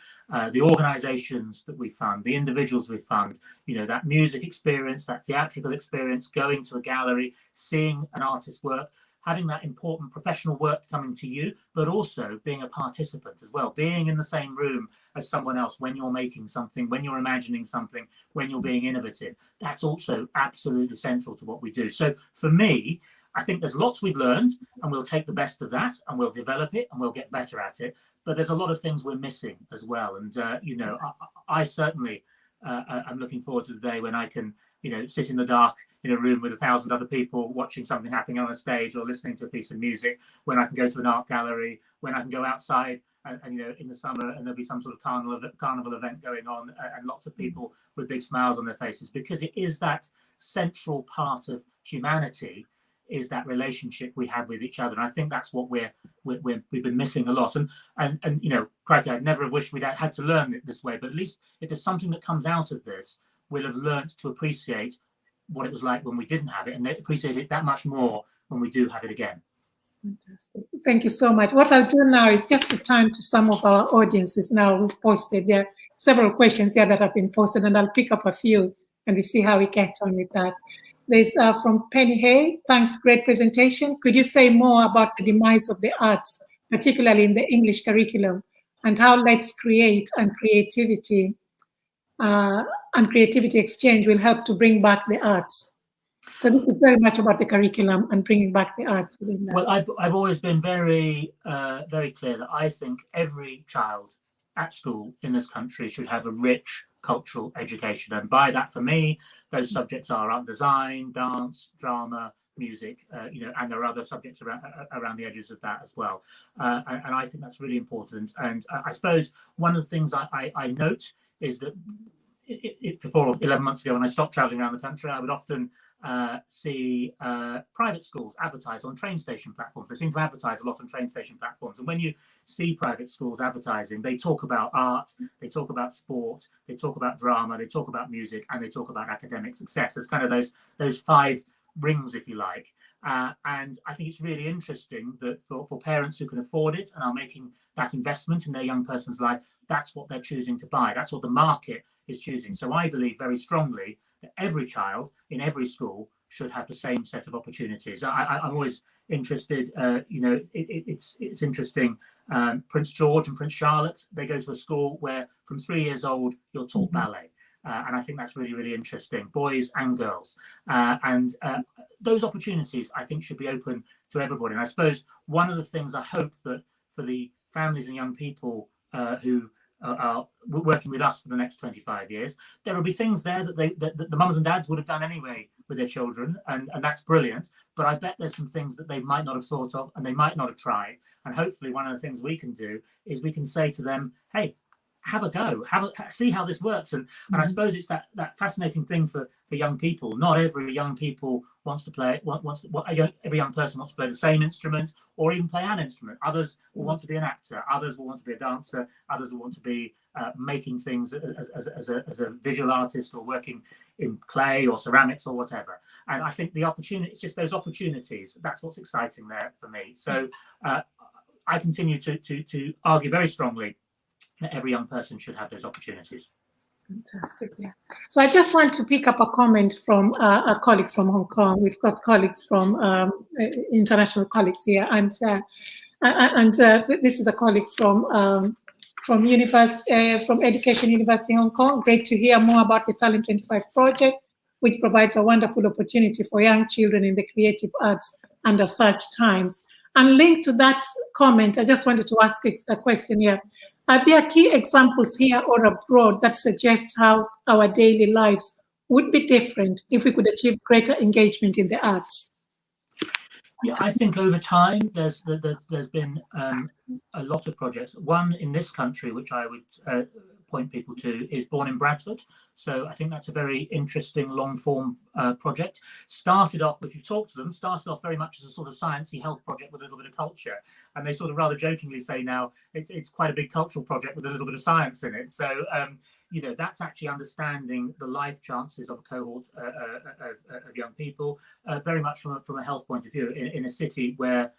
the organizations that we fund, the individuals we fund, that music experience, that theatrical experience, going to a gallery, seeing an artist's work, having that important professional work coming to you, but also being a participant as well, being in the same room as someone else when you're making something, when you're imagining something, when you're being innovative. That's also absolutely central to what we do. So for me, I think there's lots we've learned, and we'll take the best of that and we'll develop it and we'll get better at it. But there's a lot of things we're missing as well. And, I certainly am looking forward to the day when I can, sit in the dark in a room with 1,000 other people watching something happening on a stage or listening to a piece of music, when I can go to an art gallery, when I can go outside and in the summer and there'll be some sort of carnival event going on and lots of people with big smiles on their faces, because it is that central part of humanity, is that relationship we have with each other. And I think that's what we've been missing a lot. And crikey, I'd never have wished we'd had to learn it this way, but at least if there's something that comes out of this, we'll have learnt to appreciate what it was like when we didn't have it, and appreciate it that much more when we do have it again. Fantastic. Thank you so much. What I'll do now is just to turn to some of our audiences now who've posted. There are several questions here that have been posted, and I'll pick up a few and we see how we get on with that. There's from Penny Hay. Thanks, great presentation. Could you say more about the demise of the arts, particularly in the English curriculum, and how Let's Create and creativity exchange will help to bring back the arts? So this is very much about the curriculum and bringing back the arts within that. Well, I've always been very, very clear that I think every child at school in this country should have a rich cultural education. And by that, for me, those subjects are art design, dance, drama, music, and there are other subjects around the edges of that as well. And I think that's really important. And I suppose one of the things I note is that before 11 months ago, when I stopped traveling around the country, I would often see private schools advertise on train station platforms. They seem to advertise a lot on train station platforms. And when you see private schools advertising, they talk about art, they talk about sport, they talk about drama, they talk about music, and they talk about academic success. There's kind of those five rings, if you like. And I think it's really interesting that for parents who can afford it and are making that investment in their young person's life, that's what they're choosing to buy. That's what the market is choosing. So I believe very strongly that every child in every school should have the same set of opportunities. I'm always interested, it's interesting. Prince George and Prince Charlotte, they go to a school where from 3 years old, you're taught ballet. And I think that's really, really interesting, boys and girls. And those opportunities, I think, should be open to everybody. And I suppose one of the things I hope that for the families and young people who are working with us for the next 25 years, there will be things there that the mums and dads would have done anyway with their children, and that's brilliant. But I bet there's some things that they might not have thought of and they might not have tried. And hopefully one of the things we can do is we can say to them, hey, have a go, see how this works. And I suppose it's that fascinating thing for young people. Not every young people wants to play, every young person wants to play the same instrument or even play an instrument. Others will want to be an actor, others will want to be a dancer, others will want to be making things as a visual artist or working in clay or ceramics or whatever. And I think the opportunity, it's just those opportunities, that's what's exciting there for me. So I continue to argue very strongly that every young person should have those opportunities. Fantastic. Yeah. So I just want to pick up a comment from a colleague from Hong Kong. We've got colleagues from international colleagues here, and this is a colleague from Education University Hong Kong. Great to hear more about the Talent 25 project, which provides a wonderful opportunity for young children in the creative arts under such times. And linked to that comment, I just wanted to ask a question here. Are there key examples here or abroad that suggest how our daily lives would be different if we could achieve greater engagement in the arts? Yeah, I think over time there's been a lot of projects. One in this country, which I would point people to is born in Bradford. So I think that's a very interesting long-form project. Started off, if you talk to them, started off very much as a sort of sciencey health project with a little bit of culture. And they sort of rather jokingly say now it's quite a big cultural project with a little bit of science in it. So, you know, that's actually understanding the life chances of a cohort of young people, very much from a health point of view, in a city where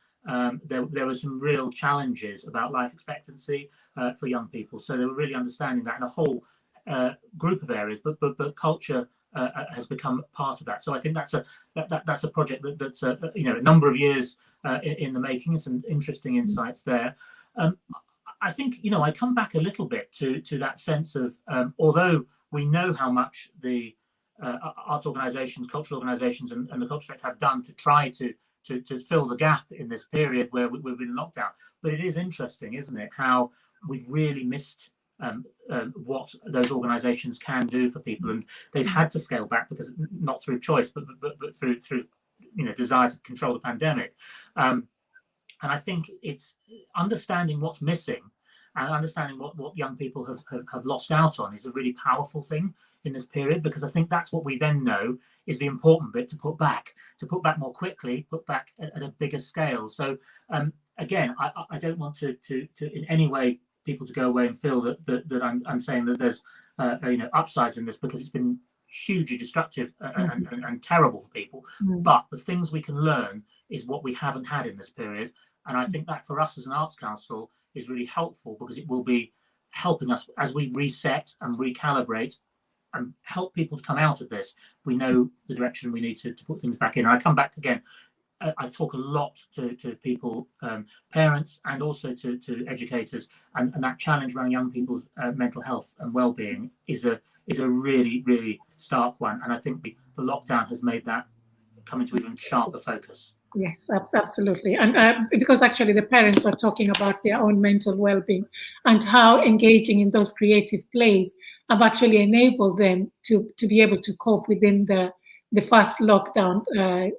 there were some real challenges about life expectancy for young people. So they were really understanding that in a whole group of areas, but culture has become part of that. So I think that's a project that's you know, a number of years in the making. Some interesting insights there. I think, you know, I come back a little bit to that sense of although we know how much the arts organisations, cultural organisations, and the culture sector have done to try to fill the gap in this period where we've been in lockdown. But it is interesting, isn't it, how we've really missed what those organisations can do for people, and they've had to scale back because not through choice, but through you know, desire to control the pandemic. And I think it's understanding what's missing and understanding what young people have lost out on is a really powerful thing in this period, because I think that's what we then know is the important bit to put back more quickly, put back at a bigger scale. So again, I don't want to in any way people to go away and feel that I'm saying that there's you know, upsides in this, because it's been hugely destructive and terrible for people. But the things we can learn is what we haven't had in this period. And I think that for us as an Arts Council is really helpful, because it will be helping us as we reset and recalibrate and help people to come out of this. We know the direction we need to put things back in. And I come back again, I talk a lot to people, parents, and also to educators, and that challenge around young people's mental health and well-being is a really, really stark one. And I think the lockdown has made that come into even sharper focus. Yes, absolutely. And because actually the parents are talking about their own mental well-being and how engaging in those creative plays have actually enabled them to be able to cope within the first lockdown,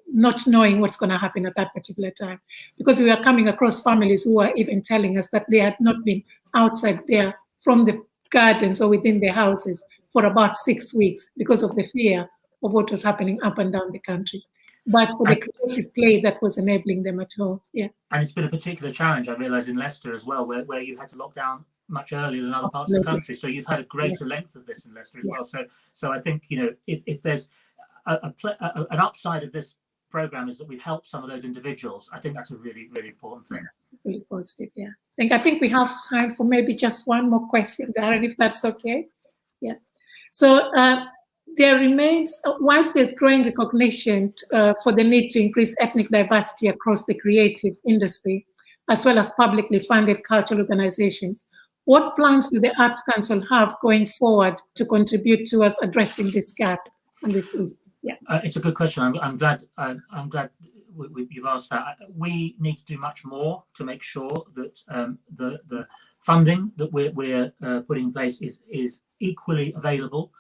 not knowing what's going to happen at that particular time. Because we are coming across families who are even telling us that they had not been outside there from the gardens or within their houses for about 6 weeks because of the fear of what was happening up and down the country. But for the creative play that was enabling them at home, yeah. And it's been a particular challenge, I realise, in Leicester as well, where you had to lock down much earlier than other parts of the country. So you've had a greater length of this in Leicester as well. So I think, you know, if there's an upside of this programme is that we've helped some of those individuals. I think that's a really, really important thing. Really positive, yeah. I think we have time for maybe just one more question, Darren, if that's okay. Yeah. So there remains, whilst there's growing recognition for the need to increase ethnic diversity across the creative industry, as well as publicly funded cultural organizations, what plans do the Arts Council have going forward to contribute towards addressing this gap and this issue? Yeah, it's a good question. I'm glad you've asked that. We need to do much more to make sure that the funding that we're putting in place is equally available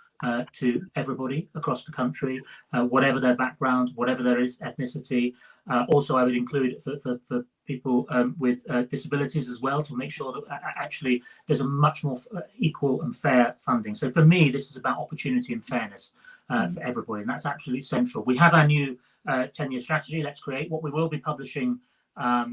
to everybody across the country, whatever their background, whatever their ethnicity. Also, I would include for people with disabilities as well, to make sure that actually there's a much more equal and fair funding. So for me, this is about opportunity and fairness for everybody, and that's absolutely central. We have our new 10-year strategy, Let's Create. What we will be publishing a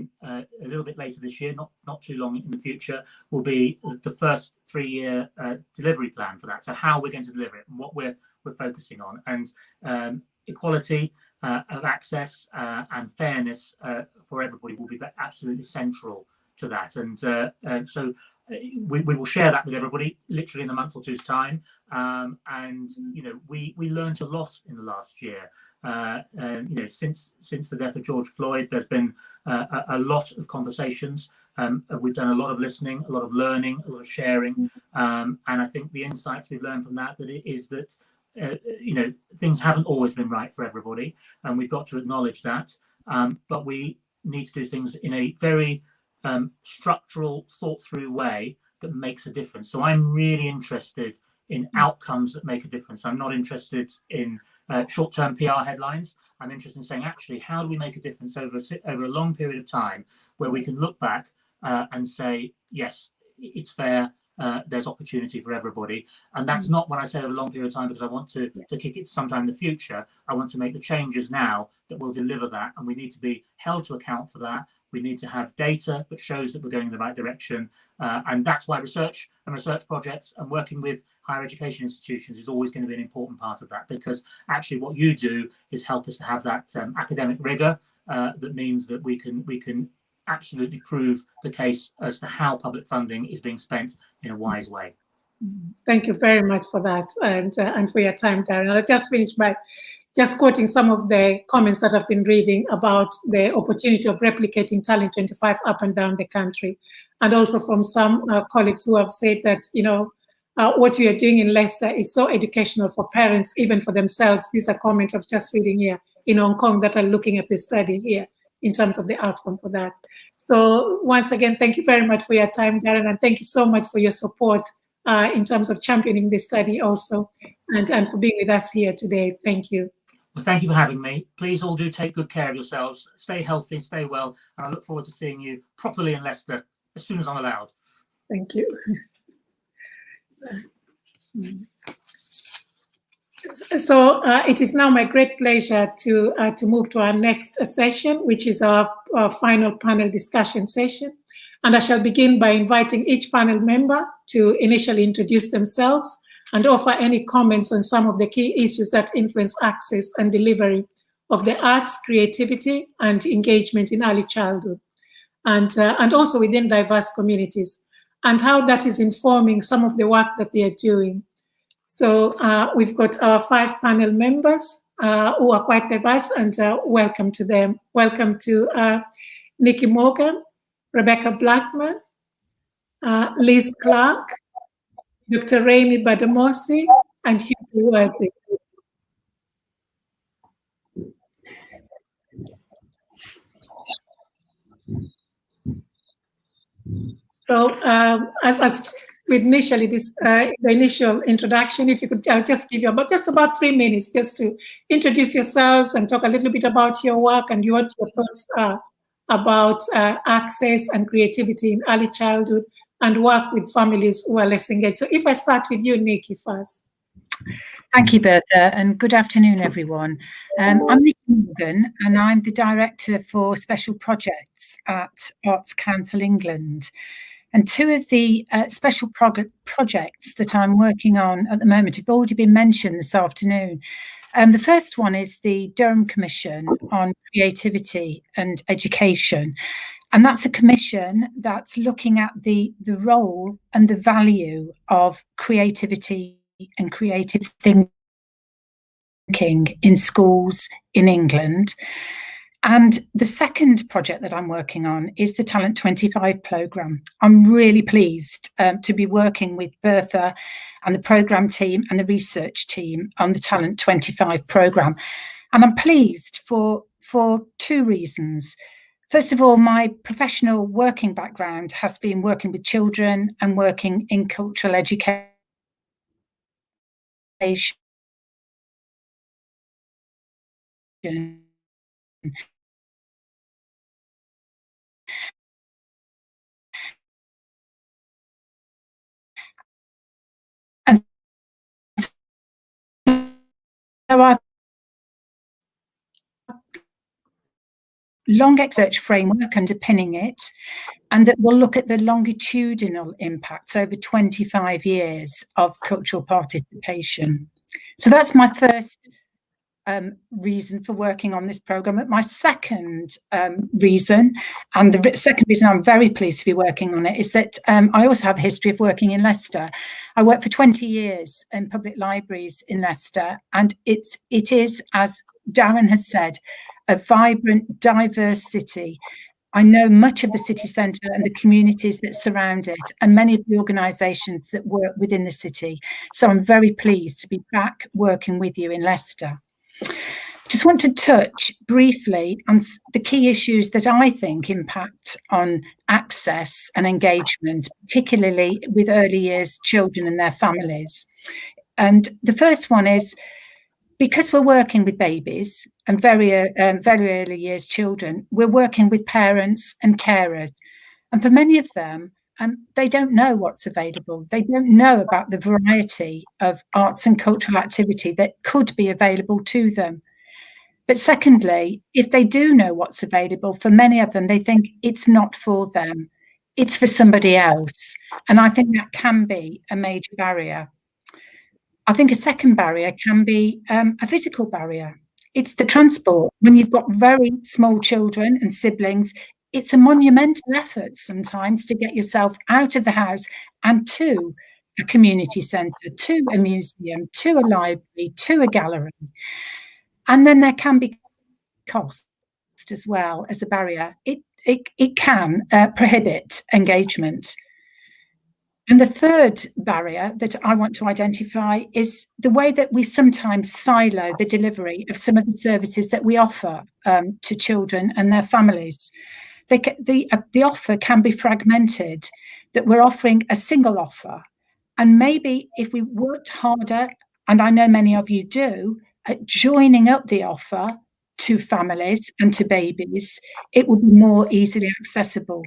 little bit later this year, not too long in the future, will be the first 3-year delivery plan for that. So how we're going to deliver it and what we're focusing on, and equality of access and fairness for everybody will be absolutely central to that. And so we will share that with everybody literally in a month or two's time. And you know, we learned a lot in the last year. You know, since the death of George Floyd, there's been a lot of conversations. We've done a lot of listening, a lot of learning, a lot of sharing, and I think the insights we've learned from that is that you know, things haven't always been right for everybody, and we've got to acknowledge that. But we need to do things in a very structural, thought-through way that makes a difference. So I'm really interested in outcomes that make a difference. I'm not interested in short-term PR headlines. I'm interested in saying, actually, how do we make a difference over a long period of time, where we can look back and say, yes, it's fair, there's opportunity for everybody. And that's not when I say over a long period of time, because I want to kick it sometime in the future. I want to make the changes now that will deliver that. And we need to be held to account for that. We need to have data that shows that we're going in the right direction. And that's why research and research projects and working with higher education institutions is always going to be an important part of that, because actually what you do is help us to have that academic rigor that means that we can absolutely prove the case as to how public funding is being spent in a wise way. Thank you very much for that, and for your time, Darren. I'll just finish by just quoting some of the comments that I've been reading about the opportunity of replicating Talent 25 up and down the country, and also from some colleagues who have said that, you know, what we are doing in Leicester is so educational for parents, even for themselves. These are comments I'm just reading here in Hong Kong that are looking at the study here in terms of the outcome for that. So once again, thank you very much for your time, Darren, and thank you so much for your support in terms of championing this study also, and for being with us here today. Thank you. Well, thank you for having me. Please all do take good care of yourselves. Stay healthy, stay well, and I look forward to seeing you properly in Leicester as soon as I'm allowed. Thank you. So it is now my great pleasure to move to our next session, which is our final panel discussion session. And I shall begin by inviting each panel member to initially introduce themselves and offer any comments on some of the key issues that influence access and delivery of the arts, creativity, and engagement in early childhood, and also within diverse communities, and how that is informing some of the work that they are doing. So we've got our 5 panel members who are quite diverse, and welcome to them. Welcome to Nikki Morgan, Rebecca Blackman, Liz Clark, Dr. Remy Badamosi, and Hugh Worthy. So as with initially the initial introduction, if you could just give you just about 3 minutes just to introduce yourselves and talk a little bit about your work and what your thoughts are about access and creativity in early childhood and work with families who are less engaged. So if I start with you, Nikki, first. Thank you, Bertha, and good afternoon, everyone. I'm Nikki Morgan, and I'm the Director for Special Projects at Arts Council England. And 2 of the special projects that I'm working on at the moment have already been mentioned this afternoon. The first one is the Durham Commission on Creativity and Education. And that's a commission that's looking at the role and the value of creativity and creative thinking in schools in England. And the second project that I'm working on is the Talent 25 programme. I'm really pleased to be working with Bertha and the programme team and the research team on the Talent 25 programme. And I'm pleased for 2 reasons. First of all, my professional working background has been working with children and working in cultural education. And so I've long research framework underpinning it, and that will look at the longitudinal impacts over 25 years of cultural participation. So that's my first reason for working on this programme. But my second reason, and the second reason I'm very pleased to be working on it, is that I also have a history of working in Leicester. I worked for 20 years in public libraries in Leicester, and it is, as Darren has said, a vibrant, diverse city. I know much of the city centre and the communities that surround it, and many of the organisations that work within the city. So I'm very pleased to be back working with you in Leicester. Just want to touch briefly on the key issues that I think impact on access and engagement, particularly with early years children and their families. And the first one is, because we're working with babies and very early years children, we're working with parents and carers. And for many of them, they don't know what's available. They don't know about the variety of arts and cultural activity that could be available to them. But secondly, if they do know what's available, for many of them, they think it's not for them. It's for somebody else. And I think that can be a major barrier. I think a second barrier can be a physical barrier. It's the transport. When you've got very small children and siblings, it's a monumental effort sometimes to get yourself out of the house and to a community centre, to a museum, to a library, to a gallery. And then there can be cost as well as a barrier. It can prohibit engagement. And the third barrier that I want to identify is the way that we sometimes silo the delivery of some of the services that we offer to children and their families. The offer can be fragmented, that we're offering a single offer. And maybe if we worked harder, and I know many of you do, at joining up the offer to families and to babies, it will be more easily accessible.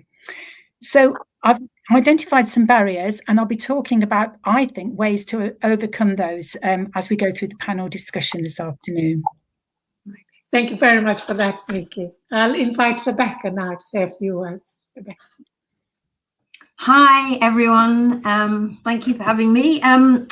So I've identified some barriers, and I'll be talking about, I think, ways to overcome those as we go through the panel discussion this afternoon. Thank you very much for that, Nikki. I'll invite Rebecca now to say a few words. Rebecca. Hi, everyone. Thank you for having me.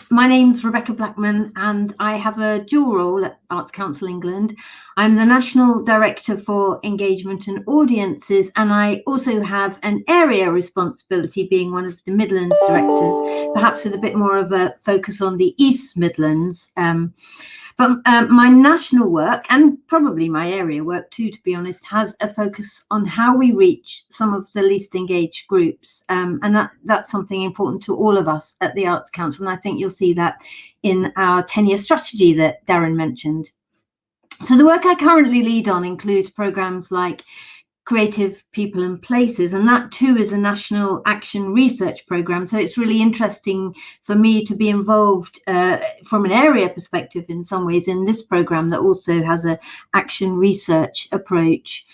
My name's Rebecca Blackman, and I have a dual role at Arts Council England. I'm the National Director for Engagement and Audiences, and I also have an area responsibility, being one of the Midlands directors, perhaps with a bit more of a focus on the East Midlands. But my national work, and probably my area work too, to be honest, has a focus on how we reach some of the least engaged groups. And that's something important to all of us at the Arts Council. And I think you'll see that in our 10-year strategy that Darren mentioned. So the work I currently lead on includes programmes like Creative People and Places, and that too is a national action research programme. So it's really interesting for me to be involved from an area perspective in some ways in this programme that also has a action research approach.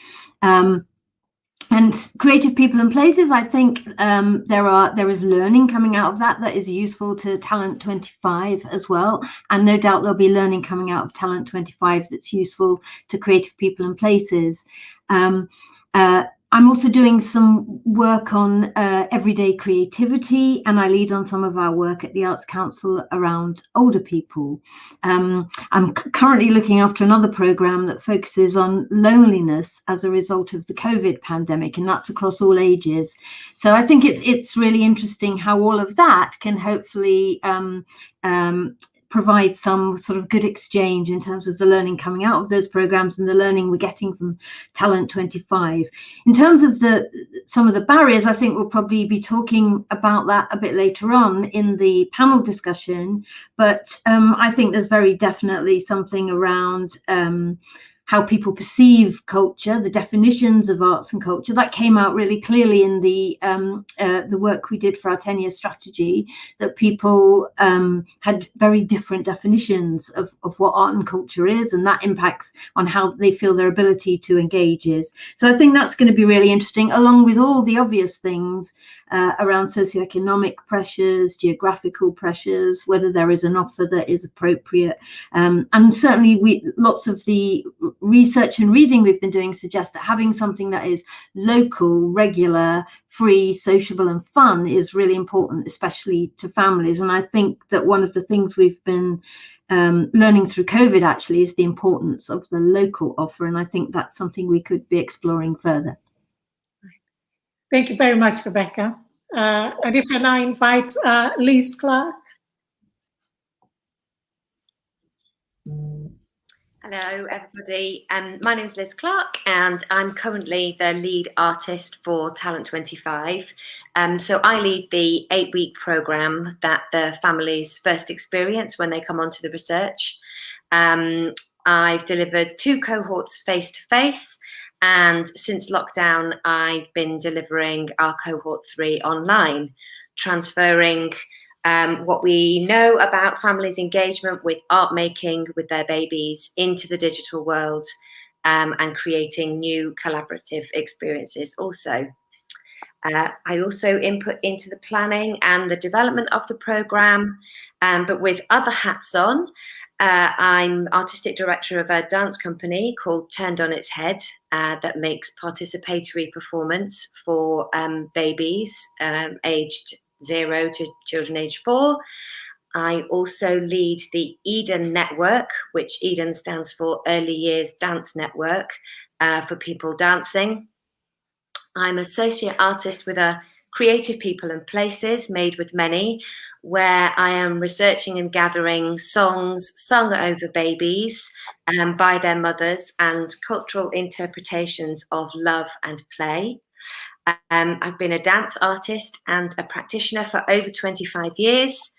And Creative People and Places, I think there is learning coming out of that is useful to Talent 25 as well. And no doubt there'll be learning coming out of Talent 25 that's useful to Creative People and Places. I'm also doing some work on everyday creativity, and I lead on some of our work at the Arts Council around older people. I'm currently looking after another programme that focuses on loneliness as a result of the COVID pandemic, and that's across all ages. So I think it's really interesting how all of that can hopefully provide some sort of good exchange in terms of the learning coming out of those programs and the learning we're getting from Talent 25. In terms of some of the barriers, I think we'll probably be talking about that a bit later on in the panel discussion, but I think there's very definitely something around how people perceive culture, the definitions of arts and culture. That came out really clearly in the work we did for our 10-year strategy, that people had very different definitions of what art and culture is, and that impacts on how they feel their ability to engage is. So I think that's going to be really interesting, along with all the obvious things around socioeconomic pressures, geographical pressures, whether there is an offer that is appropriate. And certainly lots of the research and reading we've been doing suggests that having something that is local, regular, free, sociable and fun is really important, especially to families. And I think that one of the things we've been learning through COVID actually is the importance of the local offer. And I think that's something we could be exploring further. Thank you very much, Rebecca. And if I now invite Liz Clark. Hello, everybody. My name is Liz Clark, and I'm currently the lead artist for Talent 25. So I lead the 8-week programme that the families first experience when they come onto the research. I've delivered 2 cohorts face-to-face, and since lockdown, I've been delivering our cohort 3 online, transferring what we know about families' engagement with art making with their babies into the digital world, and creating new collaborative experiences also. I also input into the planning and the development of the programme, but with other hats on. I'm artistic director of a dance company called Turned on Its Head that makes participatory performance for babies aged 0 to children aged 4. I also lead the Eden Network, which Eden stands for Early Years Dance Network for people dancing. I'm associate artist with a Creative People and Places, Made with Many, where I am researching and gathering songs sung over babies by their mothers and cultural interpretations of love and play. I've been a dance artist and a practitioner for over 25 years.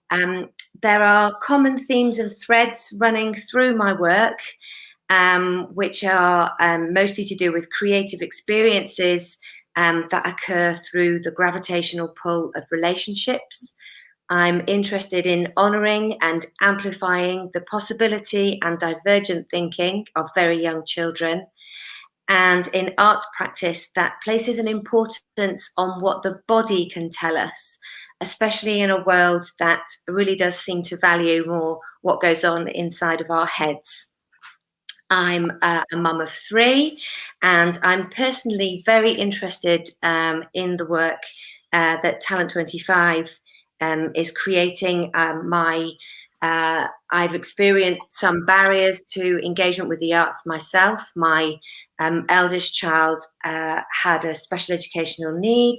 There are common themes and threads running through my work, which are mostly to do with creative experiences that occur through the gravitational pull of relationships. I'm interested in honouring and amplifying the possibility and divergent thinking of very young children, and in arts practice that places an importance on what the body can tell us, especially in a world that really does seem to value more what goes on inside of our heads. I'm a mum of 3, and I'm personally very interested in the work that Talent 25 is creating. I've experienced some barriers to engagement with the arts myself. My eldest child had a special educational need,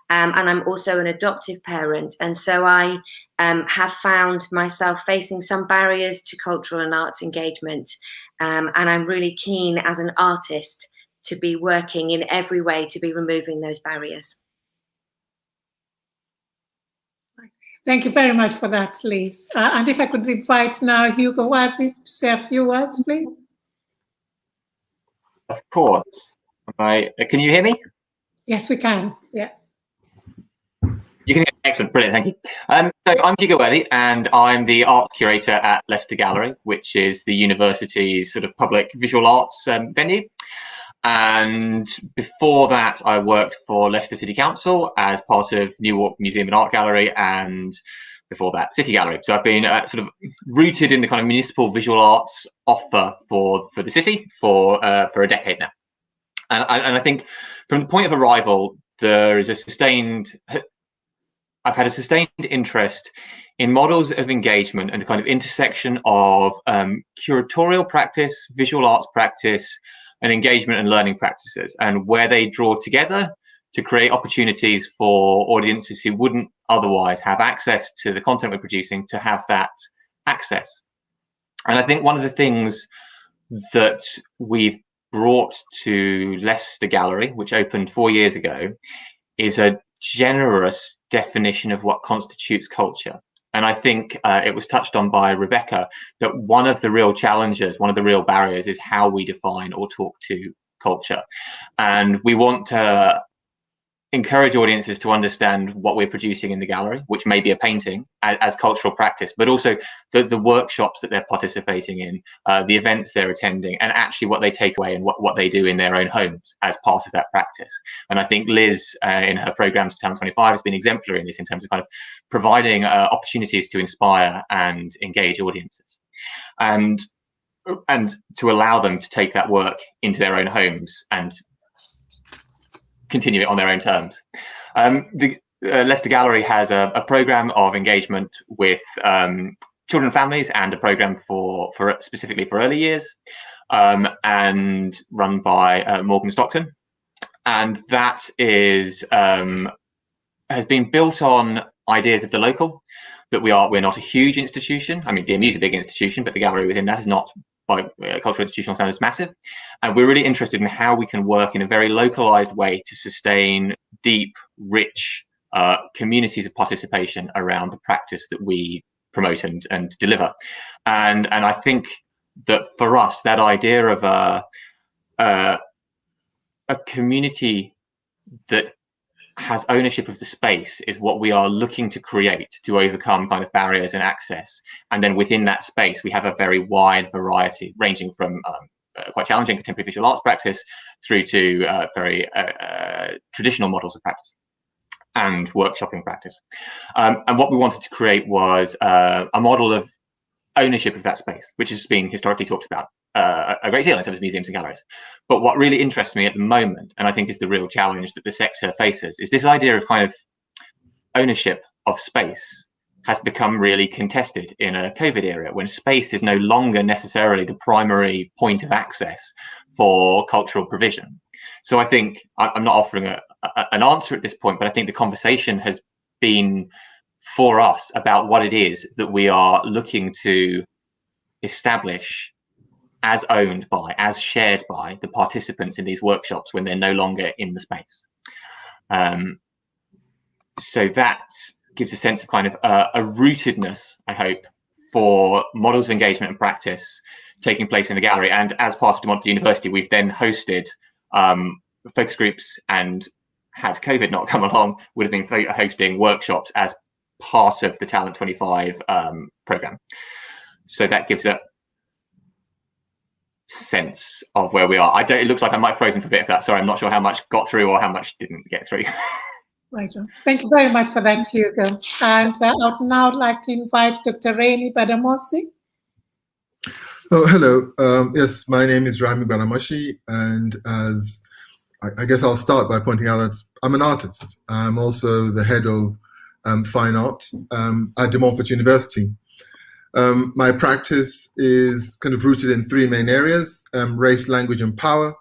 and I'm also an adoptive parent. And so I have found myself facing some barriers to cultural and arts engagement. And I'm really keen as an artist to be working in every way to be removing those barriers. Thank you very much for that, Liz. And if I could invite now Hugo Wadley to say a few words, please. Of course. Can you hear me? Yes, we can. Yeah. You can hear me. Excellent. Brilliant. Thank you. So I'm Hugo Worthy, and I'm the arts curator at Leicester Gallery, which is the university's sort of public visual arts venue. And before that, I worked for Leicester City Council as part of Newark Museum and Art Gallery, and before that, City Gallery. So I've been sort of rooted in the kind of municipal visual arts offer for the city for a decade now. And I think from the point of arrival, there is I've had a sustained interest in models of engagement and the kind of intersection of curatorial practice, visual arts practice, and engagement and learning practices, and where they draw together to create opportunities for audiences who wouldn't otherwise have access to the content we're producing to have that access. And I think one of the things that we've brought to Leicester Gallery, which opened 4 years ago, is a generous definition of what constitutes culture. And I think it was touched on by Rebecca that one of the real challenges, one of the real barriers is how we define or talk to culture. And we want to encourage audiences to understand what we're producing in the gallery, which may be a painting, as cultural practice, but also the workshops that they're participating in, the events they're attending, and actually what they take away and what they do in their own homes as part of that practice. And I think Liz, in her programs for Talent 25, has been exemplary in this in terms of kind of providing opportunities to inspire and engage audiences, and to allow them to take that work into their own homes and continue it on their own terms. The Leicester Gallery has a program of engagement with children and families, and a program for specifically for early years, and run by Morgan Stockton. And that is has been built on ideas of the local, that we're not a huge institution. I mean, DMU is a big institution, but the gallery within that is not, by cultural institutional standards, massive. And we're really interested in how we can work in a very localized way to sustain deep, rich communities of participation around the practice that we promote and deliver. And I think that for us, that idea of a community that has ownership of the space is what we are looking to create to overcome kind of barriers and access. And then within that space, we have a very wide variety, ranging from quite challenging contemporary visual arts practice through to very traditional models of practice and workshopping practice. And what we wanted to create was a model of ownership of that space, which has been historically talked about a great deal in terms of museums and galleries. But what really interests me at the moment, and I think is the real challenge that the sector faces, is this idea of kind of ownership of space has become really contested in a COVID era, when space is no longer necessarily the primary point of access for cultural provision. So I think I'm not offering an answer at this point, but I think the conversation has been for us about what it is that we are looking to establish as owned by, as shared by the participants in these workshops when they're no longer in the space. So that gives a sense of kind of a rootedness, I hope, for models of engagement and practice taking place in the gallery. And as part of De Montfort University, we've then hosted focus groups, and had COVID not come along, would have been hosting workshops as part of the Talent 25 program. So that gives a sense of where we are. It looks like I might have frozen for a bit of that. Sorry, I'm not sure how much got through or how much didn't get through. Right. Thank you very much for that, Hugo. And I would now like to invite Dr. Raimi Badamosi. Oh, hello. Yes, my name is Raimi Badamosi, and as I guess I'll start by pointing out that I'm an artist. I'm also the head of fine art at De Montfort University. My practice is kind of rooted in three main areas: race, language, and power.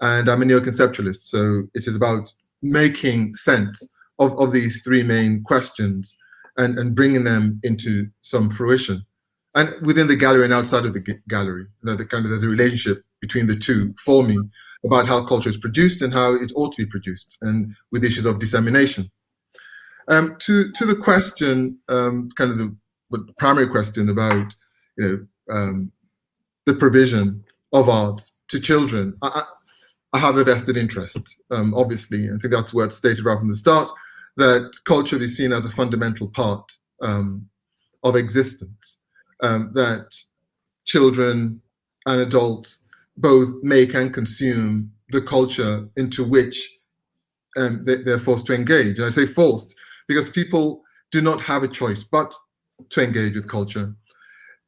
And I'm a neo-conceptualist, so it is about making sense of these three main questions and bringing them into some fruition. And within the gallery and outside of the gallery, there's a relationship between the two for me about how culture is produced and how it ought to be produced, and with issues of dissemination. To the question, the primary question about the provision of art to children, I have a vested interest, obviously. I think that's what's stated right from the start, that culture is seen as a fundamental part of existence, that children and adults both make and consume the culture into which they're forced to engage. And I say forced because people do not have a choice but to engage with culture.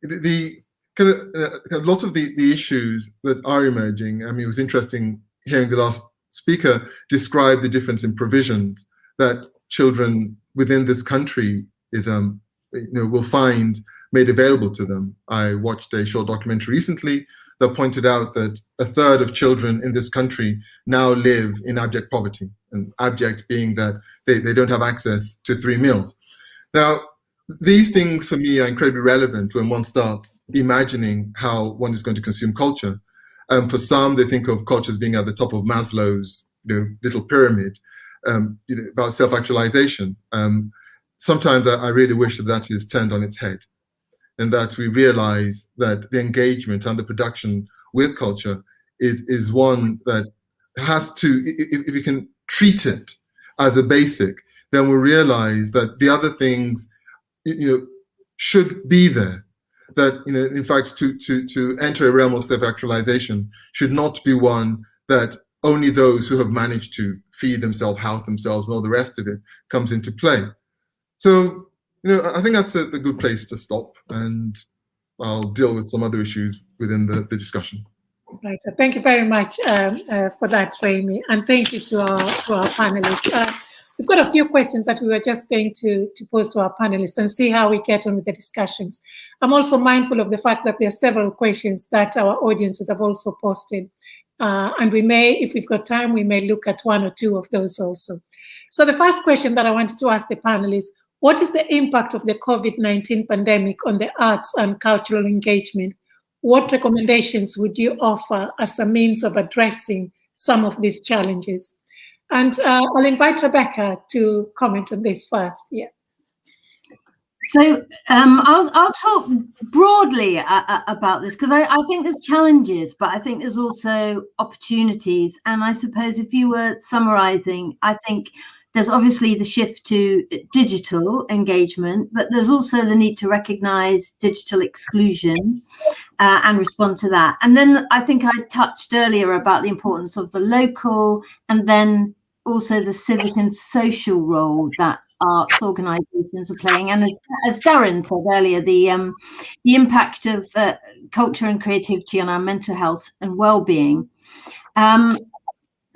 Lots of the issues that are emerging, I mean, it was interesting hearing the last speaker describe the difference in provisions that children within this country will find made available to them. I watched a short documentary recently that pointed out that a third of children in this country now live in abject poverty, and abject being that they don't have access to 3 meals. Now, these things for me are incredibly relevant when one starts imagining how one is going to consume culture. For some, they think of culture as being at the top of Maslow's little pyramid, about self-actualization. Sometimes I really wish that is turned on its head, and that we realize that the engagement and the production with culture is one that has to, if we can treat it as a basic, then we'll realize that the other things should be there. That in fact, to enter a realm of self-actualization should not be one that only those who have managed to feed themselves, house themselves, and all the rest of it comes into play. So I think that's a good place to stop, and I'll deal with some other issues within the discussion. Right. Thank you very much for that, Raimi, and thank you to our panelists. We've got a few questions that we were just going to pose to our panelists and see how we get on with the discussions. I'm also mindful of the fact that there are several questions that our audiences have also posted. And we may, if we've got time, we may look at one or two of those also. So the first question that I wanted to ask the panelists, what is the impact of the COVID-19 pandemic on the arts and cultural engagement? What recommendations would you offer as a means of addressing some of these challenges? And I'll invite Rebecca to comment on this first. Yeah. So I'll talk broadly about this, because I think there's challenges, but I think there's also opportunities. And I suppose if you were summarizing, I think there's obviously the shift to digital engagement, but there's also the need to recognize digital exclusion and respond to that. And then I think I touched earlier about the importance of the local, and then also the civic and social role that arts organisations are playing. And as Darren said earlier, the impact of culture and creativity on our mental health and well-being.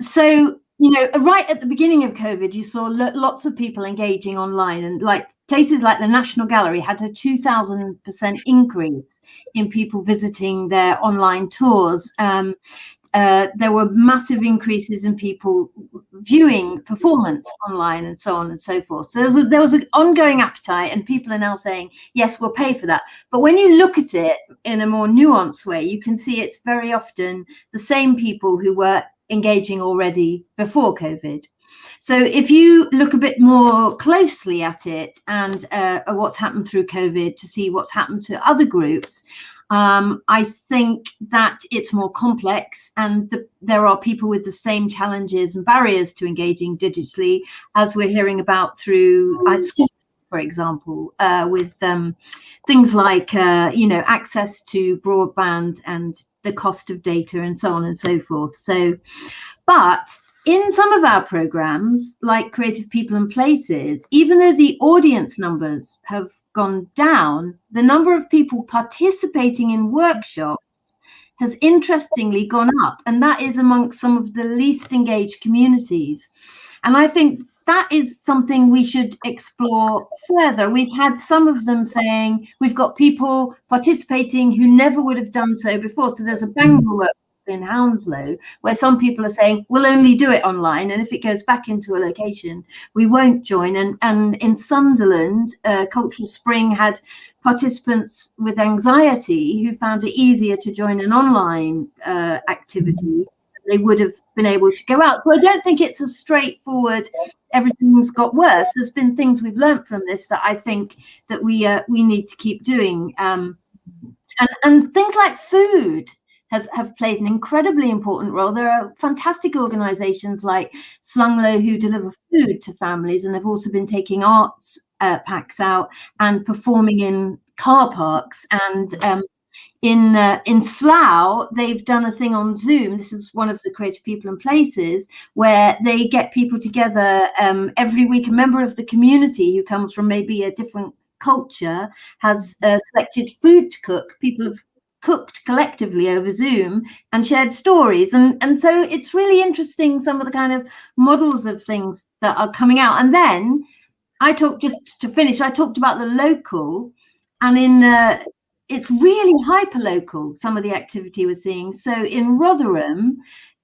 So, you know, right at the beginning of COVID, you saw lots of people engaging online, and like places like the National Gallery had a 2,000% increase in people visiting their online tours. There were massive increases in people viewing performance online and so on and so forth. So there was an ongoing appetite, and people are now saying, yes, we'll pay for that. But when you look at it in a more nuanced way, you can see it's very often the same people who were engaging already before COVID. So if you look a bit more closely at it and what's happened through COVID to see what's happened to other groups, I think that it's more complex, and there are people with the same challenges and barriers to engaging digitally, as we're hearing about through school, for example, with things like, you know, access to broadband and the cost of data and so on and so forth. So, but in some of our programs, like Creative People and Places, even though the audience numbers have gone down, the number of people participating in workshops has interestingly gone up, and that is amongst some of the least engaged communities. And I think that is something we should explore further. We've had some of them saying we've got people participating who never would have done so before. So there's a Bangor workshop in Hounslow where some people are saying we'll only do it online, and if it goes back into a location we won't join. And in Sunderland, Cultural Spring had participants with anxiety who found it easier to join an online activity. They would have been able to go out. So I don't think it's a straightforward everything's got worse. There's been things we've learned from this that I think that we need to keep doing, and things like food have played an incredibly important role. There are fantastic organisations like Slunglow who deliver food to families, and they've also been taking arts packs out and performing in car parks. And in Slough, they've done a thing on Zoom. This is one of the Creative People and Places, where they get people together every week. A member of the community who comes from maybe a different culture has selected food to cook. People have cooked collectively over Zoom and shared stories. And so it's really interesting, some of the kind of models of things that are coming out. And then just to finish, I talked about the local, and it's really hyper local, some of the activity we're seeing. So in Rotherham,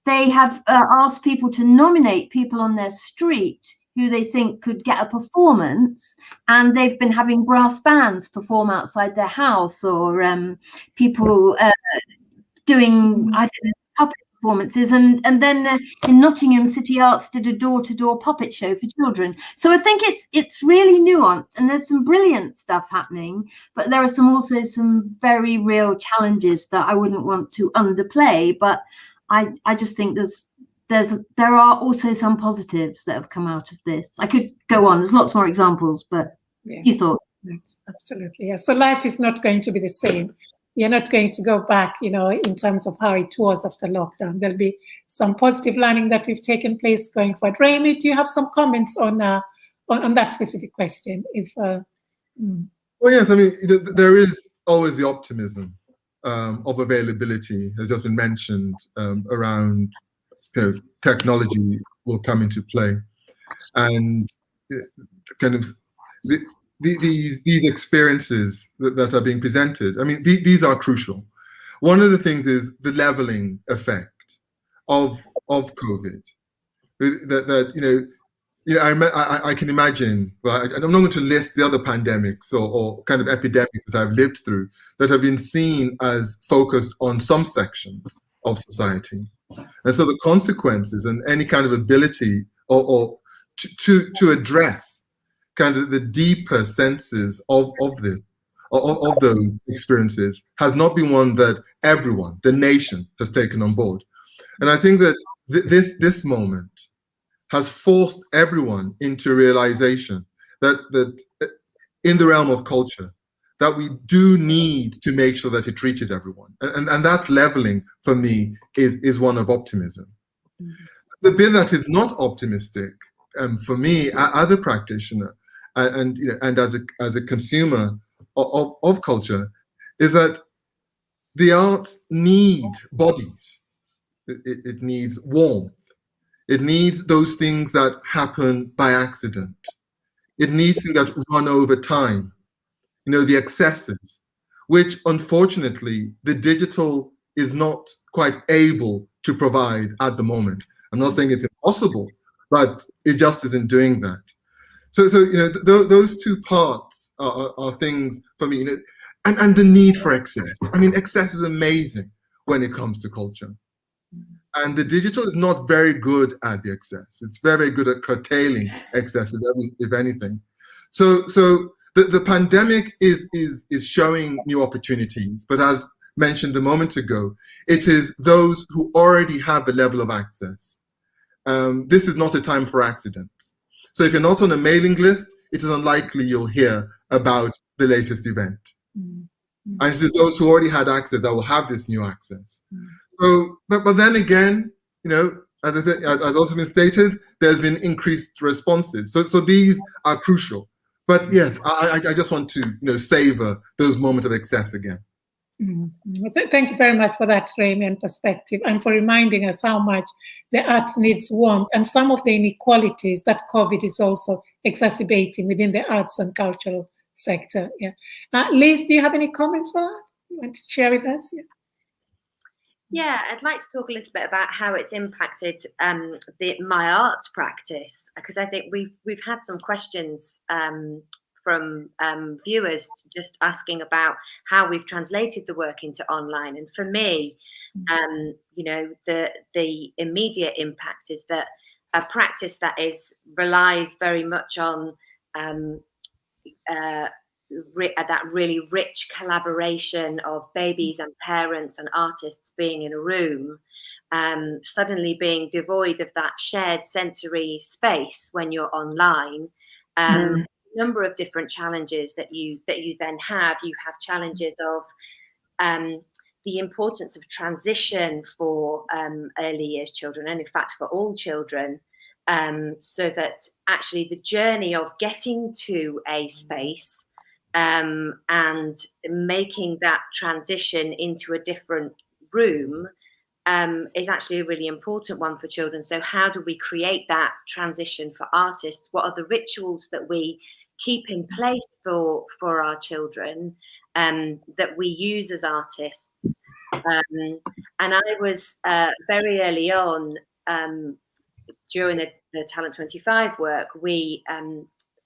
they have asked people to nominate people on their street who they think could get a performance, and they've been having brass bands perform outside their house, or people doing, I don't know, puppet performances, and then in Nottingham, City Arts did a door-to-door puppet show for children. So I think it's really nuanced, and there's some brilliant stuff happening, but there are also some very real challenges that I wouldn't want to underplay. But I just think there are also some positives that have come out of this. I could go on. There's lots more examples, but yeah. You thought? Absolutely. Yeah. So life is not going to be the same. You're not going to go back, you know, in terms of how it was after lockdown. There'll be some positive learning that we've taken place going forward. Remy, do you have some comments on that specific question? Well, yes. I mean, there is always the optimism of availability, has just been mentioned, around, you know, technology will come into play, and kind of these experiences that are being presented. I mean, these are crucial. One of the things is the leveling effect of COVID. That I can imagine. Well, I'm not going to list the other pandemics or kind of epidemics that I've lived through that have been seen as focused on some sections of society, and so the consequences and any kind of ability or to address kind of the deeper senses of those experiences has not been one that everyone, the nation, has taken on board. And I think that this moment has forced everyone into realization that in the realm of culture, that we do need to make sure that it reaches everyone. And that leveling for me is one of optimism. The bit that is not optimistic for me as a practitioner and as a consumer of culture is that the arts need bodies. It needs warmth. It needs those things that happen by accident. It needs things that run over time. The excesses, which unfortunately the digital is not quite able to provide at the moment. I'm not saying it's impossible, but it just isn't doing that. So those two parts are things for me, and the need for excess. I mean, excess is amazing when it comes to culture. And the digital is not very good at the excess. It's very good at curtailing excess, if anything. So the pandemic is showing new opportunities, but as mentioned a moment ago, it is those who already have a level of access. This is not a time for accidents. So if you're not on a mailing list, it is unlikely you'll hear about the latest event. And it is those who already had access that will have this new access. So, but then again, as I said, as also been stated, there's been increased responses. So these are crucial. But yes, I just want to savor those moments of excess again. Thank you very much for that frame and perspective, and for reminding us how much the arts needs warmth and some of the inequalities that COVID is also exacerbating within the arts and cultural sector. Yeah, Liz, do you have any comments for that? You want to share with us? Yeah, I'd like to talk a little bit about how it's impacted my arts practice, because I think we've had some questions from viewers just asking about how we've translated the work into online. And for me, the immediate impact is that a practice that relies very much on that really rich collaboration of babies and parents and artists being in a room, suddenly being devoid of that shared sensory space when you're online. Number of different challenges that you then have. You have challenges of the importance of transition for early years children, and in fact for all children, so that actually the journey of getting to a space and making that transition into a different room is actually a really important one for children. So how do we create that transition for artists? What are the rituals that we keep in place for our children that we use as artists? And I was very early on during the Talent 25 work,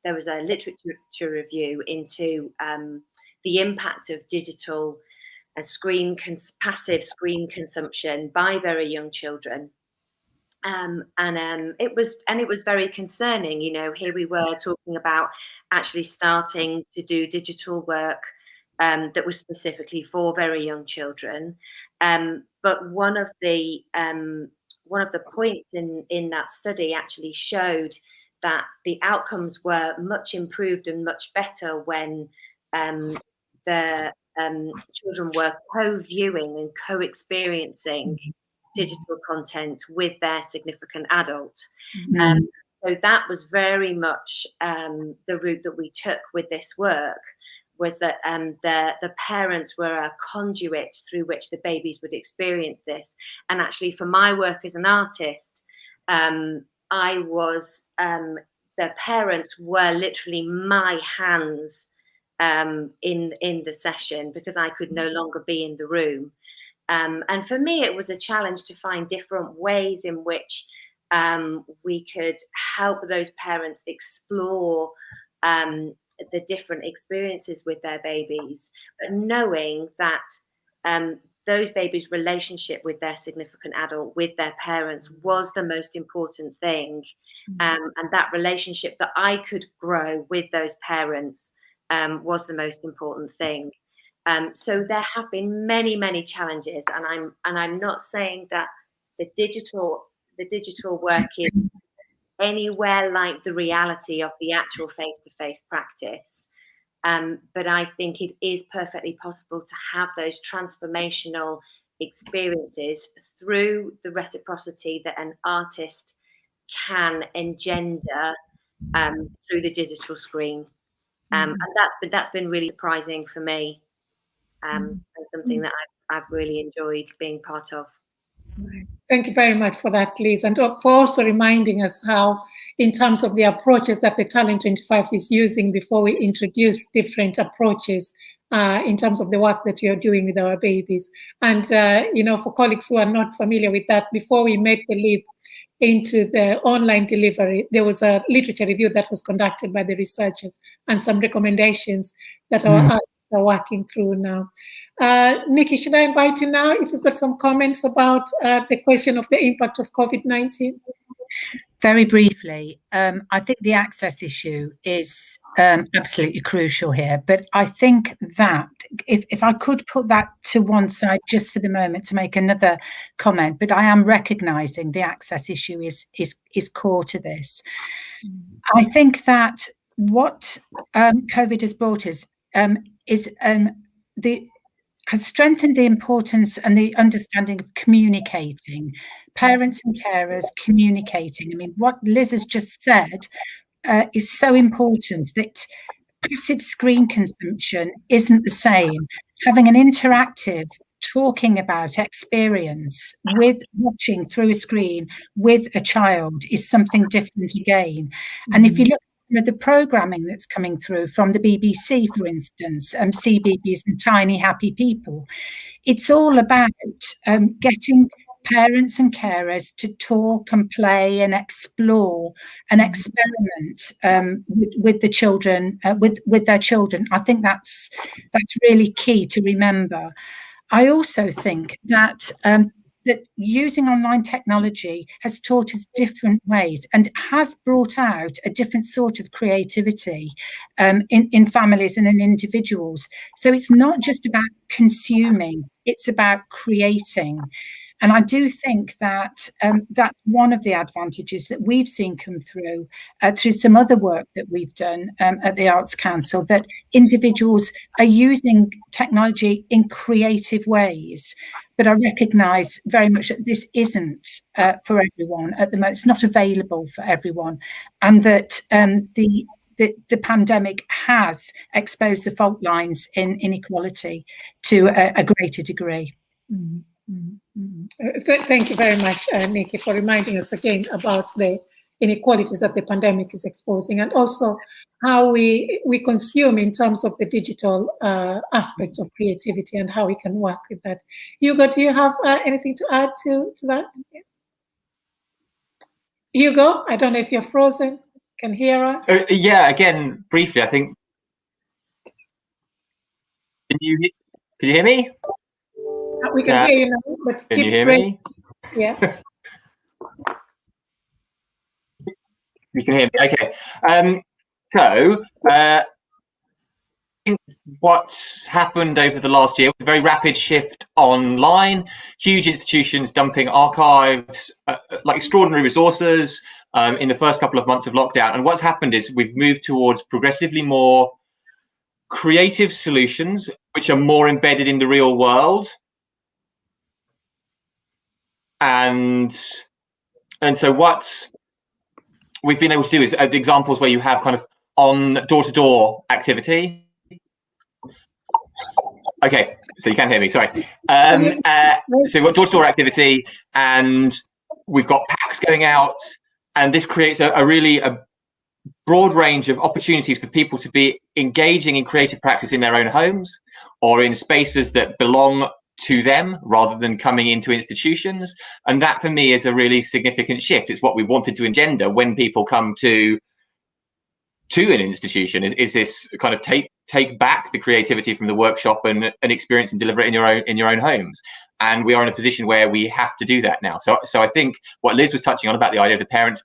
there was a literature review into the impact of digital and passive screen consumption by very young children. It was very concerning. Here we were talking about actually starting to do digital work that was specifically for very young children. But one of the points in that study actually showed that the outcomes were much improved and much better when the children were co-viewing and co-experiencing digital content with their significant adult. So that was very much the route that we took with this work, was that the parents were a conduit through which the babies would experience this. And actually for my work as an artist, I was, the parents were literally my hands in the session, because I could no longer be in the room. And for me, it was a challenge to find different ways in which we could help those parents explore the different experiences with their babies, but knowing that those babies' relationship with their significant adult, with their parents, was the most important thing. And that relationship that I could grow with those parents was the most important thing. So there have been many, many challenges, and I'm not saying that the digital work is anywhere like the reality of the actual face-to-face practice. But I think it is perfectly possible to have those transformational experiences through the reciprocity that an artist can engender through the digital screen. And that's been really surprising for me, and something that I've really enjoyed being part of. Thank you very much for that, Liz, and for also reminding us how, in terms of the approaches that the Talent 25 is using before we introduce different approaches in terms of the work that you're doing with our babies. And, you know, for colleagues who are not familiar with that, before we made the leap into the online delivery, there was a literature review that was conducted by the researchers and some recommendations that our artists are working through now. Nikki, should I invite you now if you've got some comments about the question of the impact of COVID-19? Very briefly, I think the access issue is absolutely crucial here, but I think that if I could put that to one side just for the moment to make another comment, but I am recognising the access issue is core to this. I think that what COVID has brought us has strengthened the importance and the understanding of communicating, parents and carers communicating. I mean, what Liz has just said is so important, that passive screen consumption isn't the same. Having an interactive, talking about experience with watching through a screen with a child is something different again. And if you look at the programming that's coming through from the BBC, for instance, CBeebies and Tiny Happy People, it's all about getting parents and carers to talk and play and explore and experiment with the children, with their children. I think that's really key to remember. I also think that that using online technology has taught us different ways and has brought out a different sort of creativity in families and in individuals. So it's not just about consuming, it's about creating. And I do think that that's one of the advantages that we've seen come through some other work that we've done at the Arts Council, that individuals are using technology in creative ways. But I recognise very much that this isn't for everyone at the moment. It's not available for everyone, and that the pandemic has exposed the fault lines in inequality to a greater degree. Thank you very much, Nikki, for reminding us again about the inequalities that the pandemic is exposing, and also how we consume in terms of the digital aspect of creativity and how we can work with that. Hugo, do you have anything to add to that? Hugo, I don't know if you're frozen. Can hear us? Yeah, again, briefly, I think. Can you hear me? We can hear you now, but can you hear me? Yeah. You can hear me. Okay. So I think what's happened over the last year was a very rapid shift online, huge institutions dumping archives, like extraordinary resources in the first couple of months of lockdown. And what's happened is we've moved towards progressively more creative solutions, which are more embedded in the real world. And so what we've been able to do is the examples where you have kind of on door-to-door activity. Okay, so you can hear me, sorry. So we've got door-to-door activity, and we've got packs going out, and this creates a really broad range of opportunities for people to be engaging in creative practice in their own homes or in spaces that belong to them rather than coming into institutions. And that for me is a really significant shift. It's what we wanted to engender when people come to an institution, is this kind of take back the creativity from the workshop and experience and deliver it in your own homes. And we are in a position where we have to do that now. So I think what Liz was touching on about the idea of the parents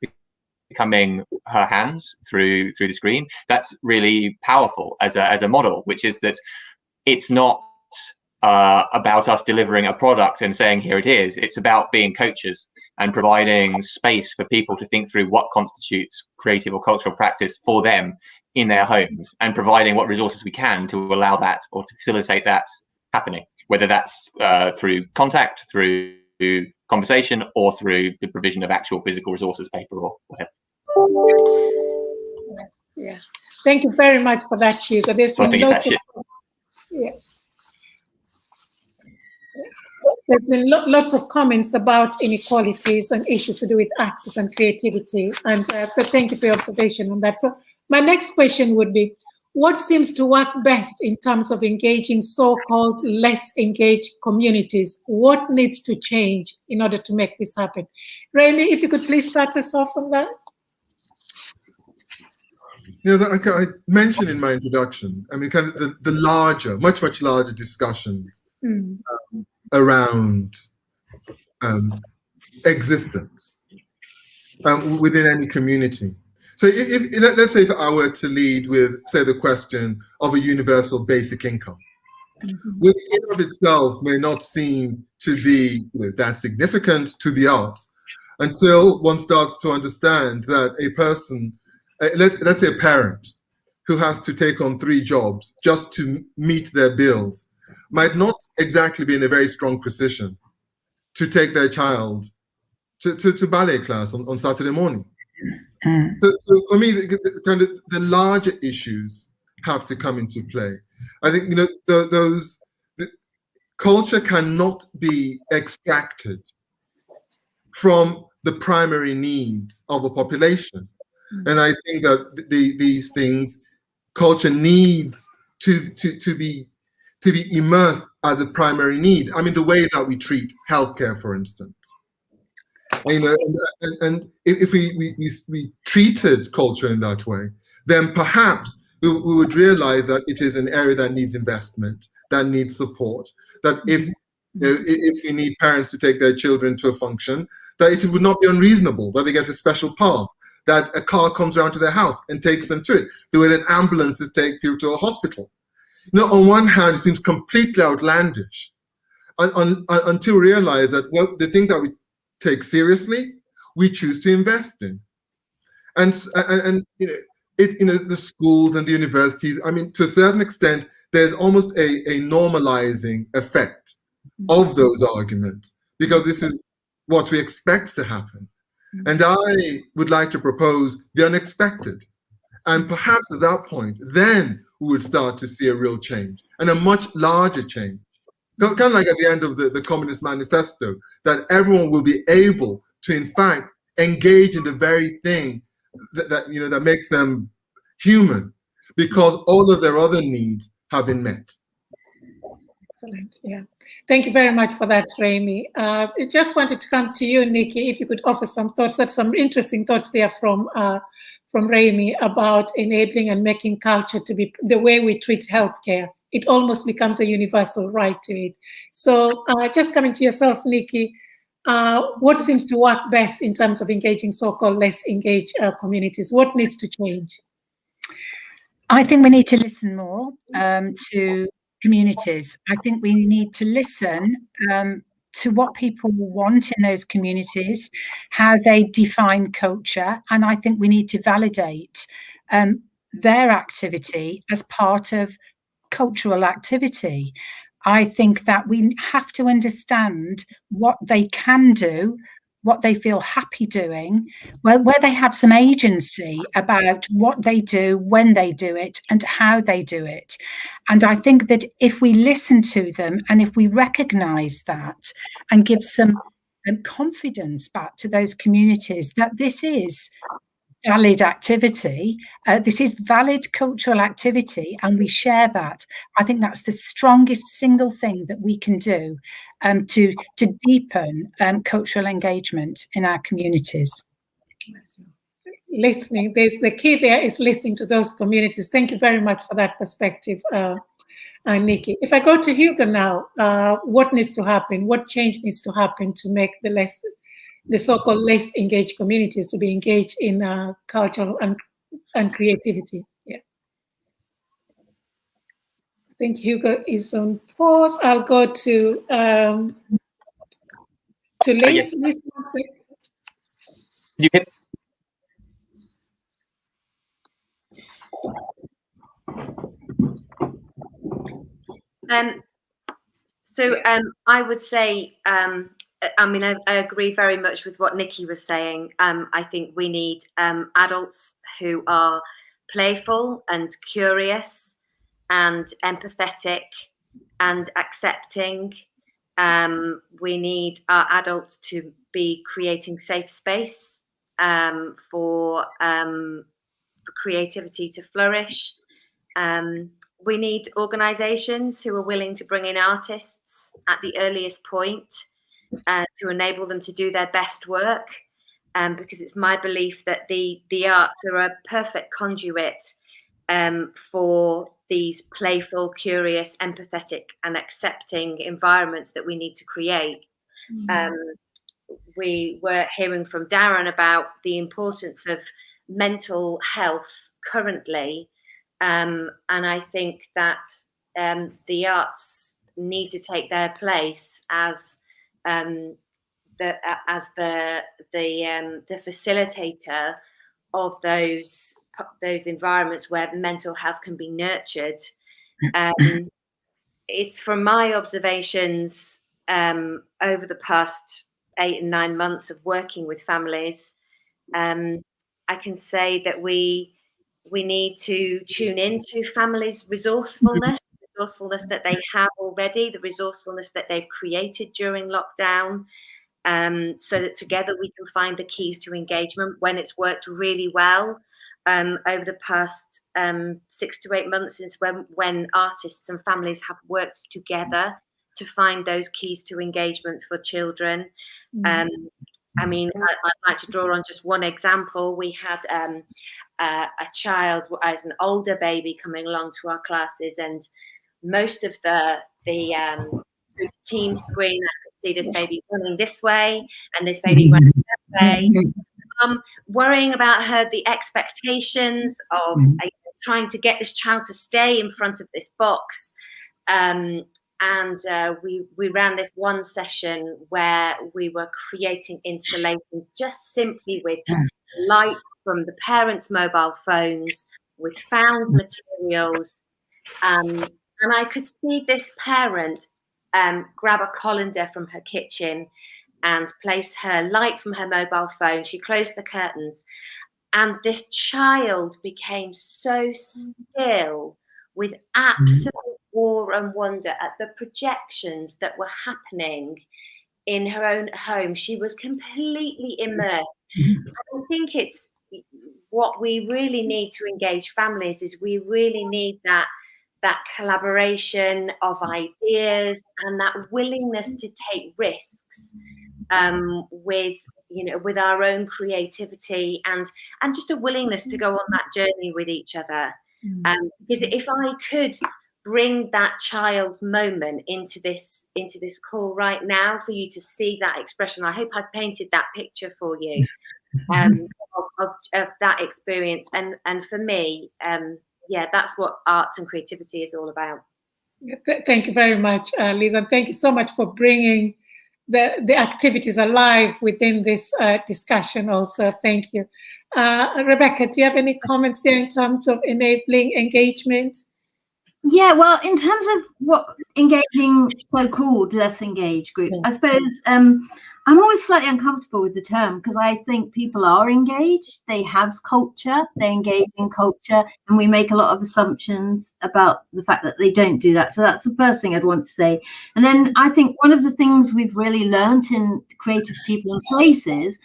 becoming her hands through the screen, that's really powerful as a model, which is that it's not about us delivering a product and saying, here it is. It's about being coaches and providing space for people to think through what constitutes creative or cultural practice for them in their homes, and providing what resources we can to allow that or to facilitate that happening, whether that's through contact, through conversation, or through the provision of actual physical resources, paper or whatever. Yeah. Thank you very much for that, Hugo. There's been lots of comments about inequalities and issues to do with access and creativity. And so thank you for your observation on that. So my next question would be, what seems to work best in terms of engaging so-called less engaged communities? What needs to change in order to make this happen? Remy, if you could please start us off on that. Yeah, I mentioned in my introduction, I mean, kind of the larger, much larger discussions around existence within any community. So let's say if I were to lead with, say, the question of a universal basic income, which in and of itself may not seem to be that significant to the arts until one starts to understand that a person, let's say a parent who has to take on 3 jobs just to meet their bills, might not exactly be in a very strong position to take their child to ballet class on Saturday morning. So for me, the larger issues have to come into play. I think culture cannot be extracted from the primary needs of a population, and I think that these things, culture needs to be immersed as a primary need. I mean, the way that we treat healthcare, for instance. And if we treated culture in that way, then perhaps we would realize that it is an area that needs investment, that needs support, that if we need parents to take their children to a function, that it would not be unreasonable that they get a special pass, that a car comes around to their house and takes them to it, the way that ambulances take people to a hospital. On one hand, it seems completely outlandish until we realize that, well, the things that we take seriously, we choose to invest in. And the schools and the universities, I mean, to a certain extent, there's almost a normalizing effect of those arguments, because this is what we expect to happen. And I would like to propose the unexpected. And perhaps at that point, then we would start to see a real change, and a much larger change. Kind of like at the end of the Communist Manifesto, that everyone will be able to, in fact, engage in the very thing that makes them human, because all of their other needs have been met. Excellent. Yeah. Thank you very much for that, Remy. I just wanted to come to you, Nikki, if you could offer some thoughts. That's some interesting thoughts there from Remy about enabling and making culture to be the way we treat healthcare. It almost becomes a universal right to it. So just coming to yourself, Nikki, what seems to work best in terms of engaging so-called less engaged communities? What needs to change? I think we need to listen more to communities. I think we need to listen to what people want in those communities, how they define culture, and I think we need to validate their activity as part of cultural activity. I think that we have to understand what they can do, what they feel happy doing, where they have some agency about what they do, when they do it, and how they do it. And I think that if we listen to them and if we recognize that and give some confidence back to those communities that this is valid activity, this is valid cultural activity, and we share that, I think that's the strongest single thing that we can do to deepen cultural engagement in our communities. Listening, the key there is listening to those communities. Thank you very much for that perspective, Nikki. If I go to Hugo now, what needs to happen? What change needs to happen to make the so-called less engaged communities to be engaged in cultural and creativity? Yeah. think Hugo is on pause. I'll go to Liz. Yes. You can. I would say, I mean, I agree very much with what Nikki was saying. I think we need adults who are playful and curious and empathetic and accepting. We need our adults to be creating safe space for creativity to flourish. We need organisations who are willing to bring in artists at the earliest point to enable them to do their best work, because it's my belief that the arts are a perfect conduit for these playful, curious, empathetic and accepting environments that we need to create. We were hearing from Darren about the importance of mental health currently, and I think that the arts need to take their place as the facilitator of those environments where mental health can be nurtured. It's from my observations over the past 8 and 9 months of working with families, I can say that we need to tune into families' resourcefulness that they have already, the resourcefulness that they've created during lockdown, so that together we can find the keys to engagement when it's worked really well over the past 6 to 8 months, since when artists and families have worked together to find those keys to engagement for children. I mean, I'd like to draw on just one example. We had a child as an older baby coming along to our classes, and most of the team screen, I could see this baby running this way and this baby running that way. Worrying about the expectations of trying to get this child to stay in front of this box. We ran this one session where we were creating installations just simply with lights from the parents' mobile phones, with found materials. And I could see this parent grab a colander from her kitchen and place her light from her mobile phone. She closed the curtains, and this child became so still with absolute awe and wonder at the projections that were happening in her own home. She was completely immersed. I think it's what we really need to engage families is we really need that collaboration of ideas and that willingness to take risks with our own creativity and just a willingness to go on that journey with each other. Because if I could bring that child's moment into this call right now for you to see that expression, I hope I've painted that picture for you of that experience. And for me, that's what arts and creativity is all about. Thank you very much, Liz, and thank you so much for bringing the activities alive within this discussion also. Thank you. Rebecca, do you have any comments there in terms of enabling engagement? Yeah, well, in terms of what engaging so-called less engaged groups, I suppose I'm always slightly uncomfortable with the term because I think people are engaged, they have culture, they engage in culture, and we make a lot of assumptions about the fact that they don't do that. So that's the first thing I'd want to say. And then I think one of the things we've really learnt in Creative People and Places,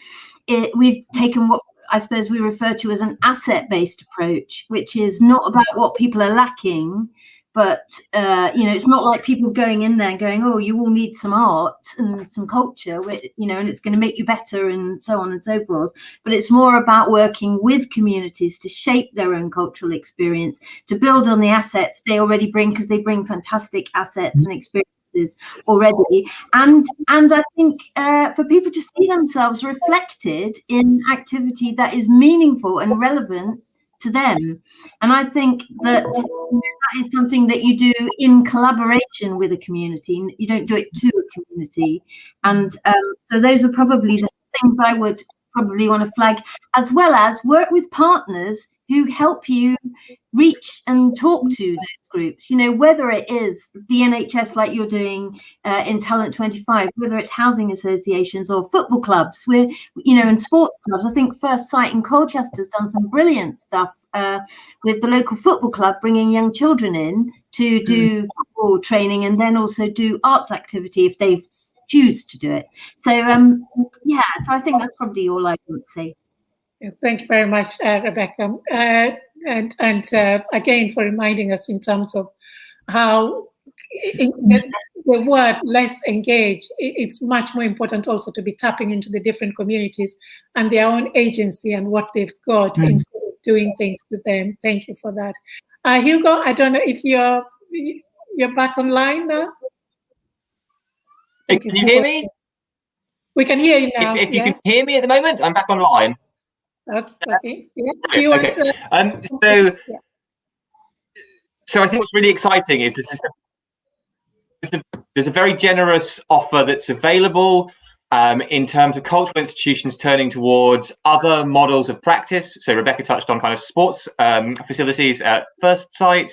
we've taken what I suppose we refer to as an asset-based approach, which is not about what people are lacking, but it's not like people going in there and going, oh, you all need some art and some culture, and it's going to make you better and so on and so forth. But it's more about working with communities to shape their own cultural experience, to build on the assets they already bring, because they bring fantastic assets and experiences already, and I think for people to see themselves reflected in activity that is meaningful and relevant to them. And I think that is something that you do in collaboration with a community. You don't do it to a community. And so those are probably the things I would probably want to flag, as well as work with partners who help you reach and talk to those groups, you know, whether it is the NHS like you're doing in Talent 25, whether it's housing associations or football clubs, where, you know, and sports clubs. I think First Sight in Colchester's done some brilliant stuff with the local football club, bringing young children in to do football training and then also do arts activity if they choose to do it. So yeah, so I think that's probably all I would say. Thank you very much, Rebecca, and again for reminding us in terms of how the word less engaged. It's much more important also to be tapping into the different communities and their own agency and what they've got instead of doing things to them. Thank you for that, Hugo. I don't know if you're back online now. Can you hear me? We can hear you now. If you can hear me at the moment, I'm back online. Okay. Yeah. Do you want to? So I think what's really exciting is there's a very generous offer that's available in terms of cultural institutions turning towards other models of practice. So Rebecca touched on kind of sports facilities at First Sight.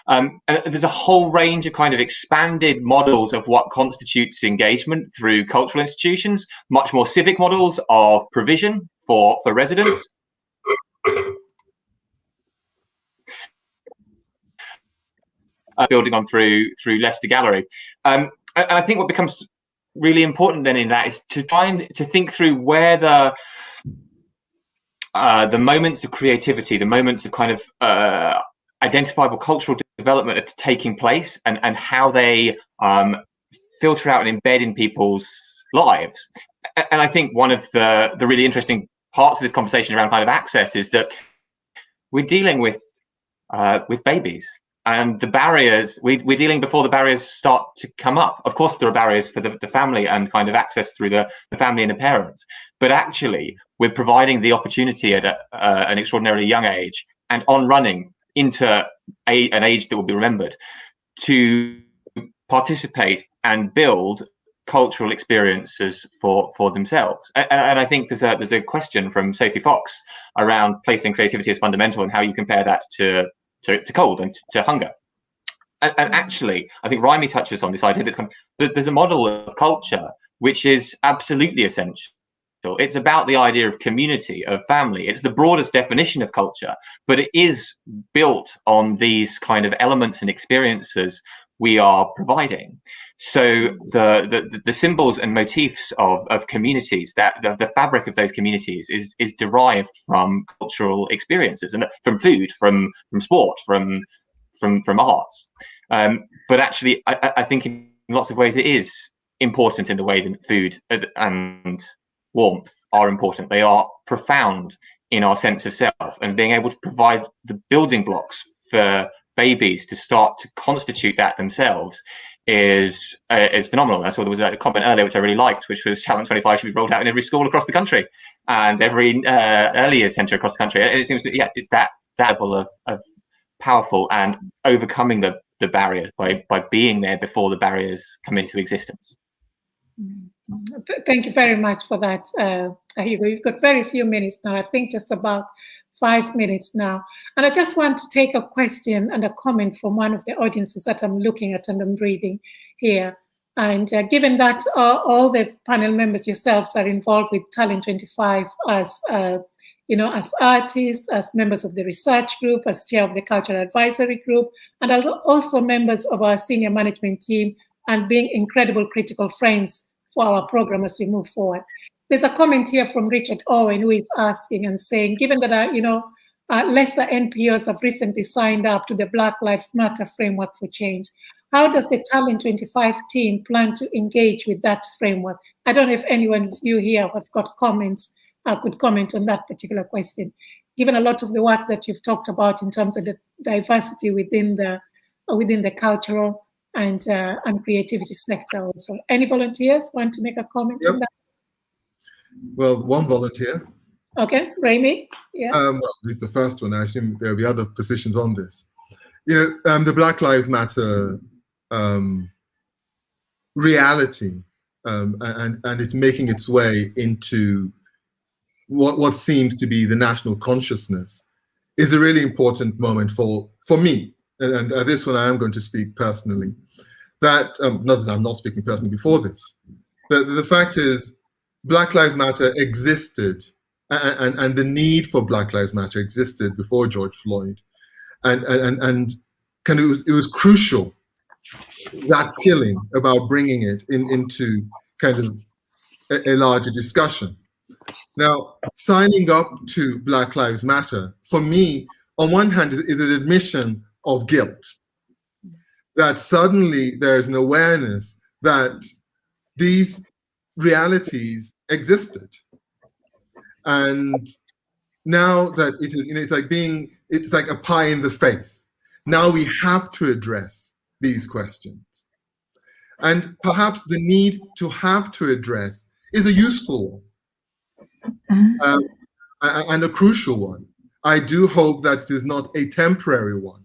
And there's a whole range of kind of expanded models of what constitutes engagement through cultural institutions, much more civic models of provision for residents. Building on through Leicester Gallery. And I think what becomes really important then in that is to try to think through where the moments of creativity, the moments of kind of identifiable cultural development are taking place, and how they filter out and embed in people's lives. And I think one of the really interesting parts of this conversation around kind of access is that we're dealing with babies. And the barriers, we're dealing before the barriers start to come up. Of course, there are barriers for the family and kind of access through the family and the parents. But actually, we're providing the opportunity at an extraordinarily young age and on running into an age that will be remembered to participate and build cultural experiences for themselves. And I think there's a question from Sophie Fox around placing creativity as fundamental and how you compare that to cold and to hunger. And actually, I think Raimi touches on this idea that there's a model of culture which is absolutely essential. It's about the idea of community, of family. It's the broadest definition of culture, but it is built on these kind of elements and experiences we are providing. So the symbols and motifs of communities, that the fabric of those communities is derived from cultural experiences and from food, from sport, from arts. But actually, I think in lots of ways it is important in the way that food and warmth are important. They are profound in our sense of self, and being able to provide the building blocks for babies to start to constitute that themselves is phenomenal. That's why there was a comment earlier which I really liked, which was Talent 25 should be rolled out in every school across the country and every early years centre across the country. And it seems that, yeah, it's that level of powerful and overcoming the barriers by being there before the barriers come into existence. Thank you very much for that, Hugo. You've got very few minutes now. I think just about 5 minutes now. And I just want to take a question and a comment from one of the audiences that I'm looking at and I'm reading here. And given that all the panel members yourselves are involved with Talent 25 as as artists, as members of the research group, as chair of the cultural advisory group, and also members of our senior management team, and being incredible critical friends for our program as we move forward. There's a comment here from Richard Owen, who is asking and saying, given that Leicester NPOs have recently signed up to the Black Lives Matter framework for change, how does the Talent 25 team plan to engage with that framework? I don't know if anyone of you here have got comments, could comment on that particular question, given a lot of the work that you've talked about in terms of the diversity within the cultural and creativity sector also. Any volunteers want to make a comment on that? Well, one volunteer. Okay, Remy? Yeah. Well, this is the first one. I assume there'll be other positions on this. The Black Lives Matter reality, and it's making its way into what seems to be the national consciousness, is a really important moment for me. And this one I am going to speak personally. That not that I'm not speaking personally before this. The fact is, Black Lives Matter existed, and the need for Black Lives Matter existed before George Floyd, and kind of it was crucial, that killing, about bringing it into kind of a larger discussion. Now, signing up to Black Lives Matter, for me, on one hand, is an admission of guilt, that suddenly there's an awareness that these realities existed. And now that it is, it's like a pie in the face. Now we have to address these questions. And perhaps the need to have to address is a useful one, and a crucial one. I do hope that it is not a temporary one,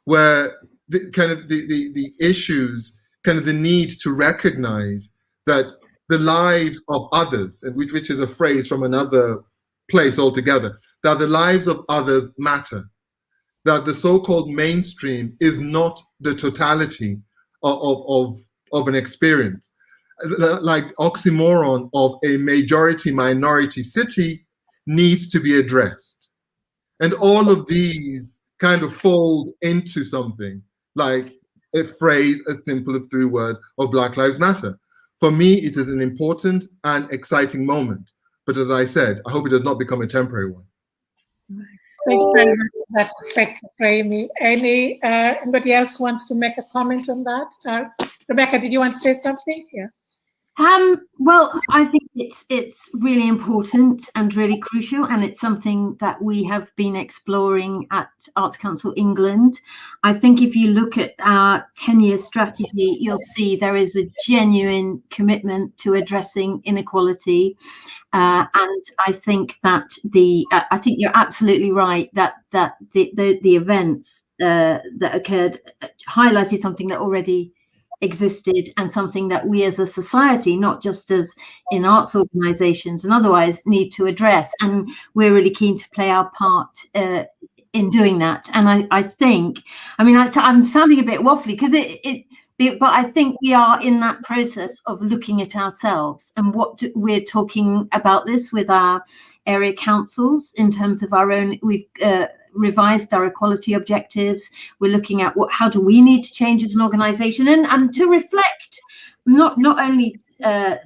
where the issues, kind of the need to recognize that the lives of others, and which is a phrase from another place altogether, that the lives of others matter, that the so-called mainstream is not the totality of an experience. Like oxymoron of a majority-minority city needs to be addressed. And all of these kind of fold into something like a phrase as simple as 3 words of Black Lives Matter. For me, it is an important and exciting moment. But as I said, I hope it does not become a temporary one. Thank you very much for that perspective, Remy. Anybody else wants to make a comment on that? Rebecca, did you want to say something? Yeah. Well, I think it's really important and really crucial, and it's something that we have been exploring at Arts Council England. I think if you look at our 10-year strategy, you'll see there is a genuine commitment to addressing inequality. And I think that I think you're absolutely right that the events that occurred highlighted something that already existed, and something that we as a society, not just as in arts organizations and otherwise, need to address. And we're really keen to play our part in doing that. And I think, I mean, I'm sounding a bit waffly because but I think we are in that process of looking at ourselves and we're talking about this with our area councils in terms of our own. We've revised our equality objectives. We're looking at how do we need to change as an organisation, and to reflect not only that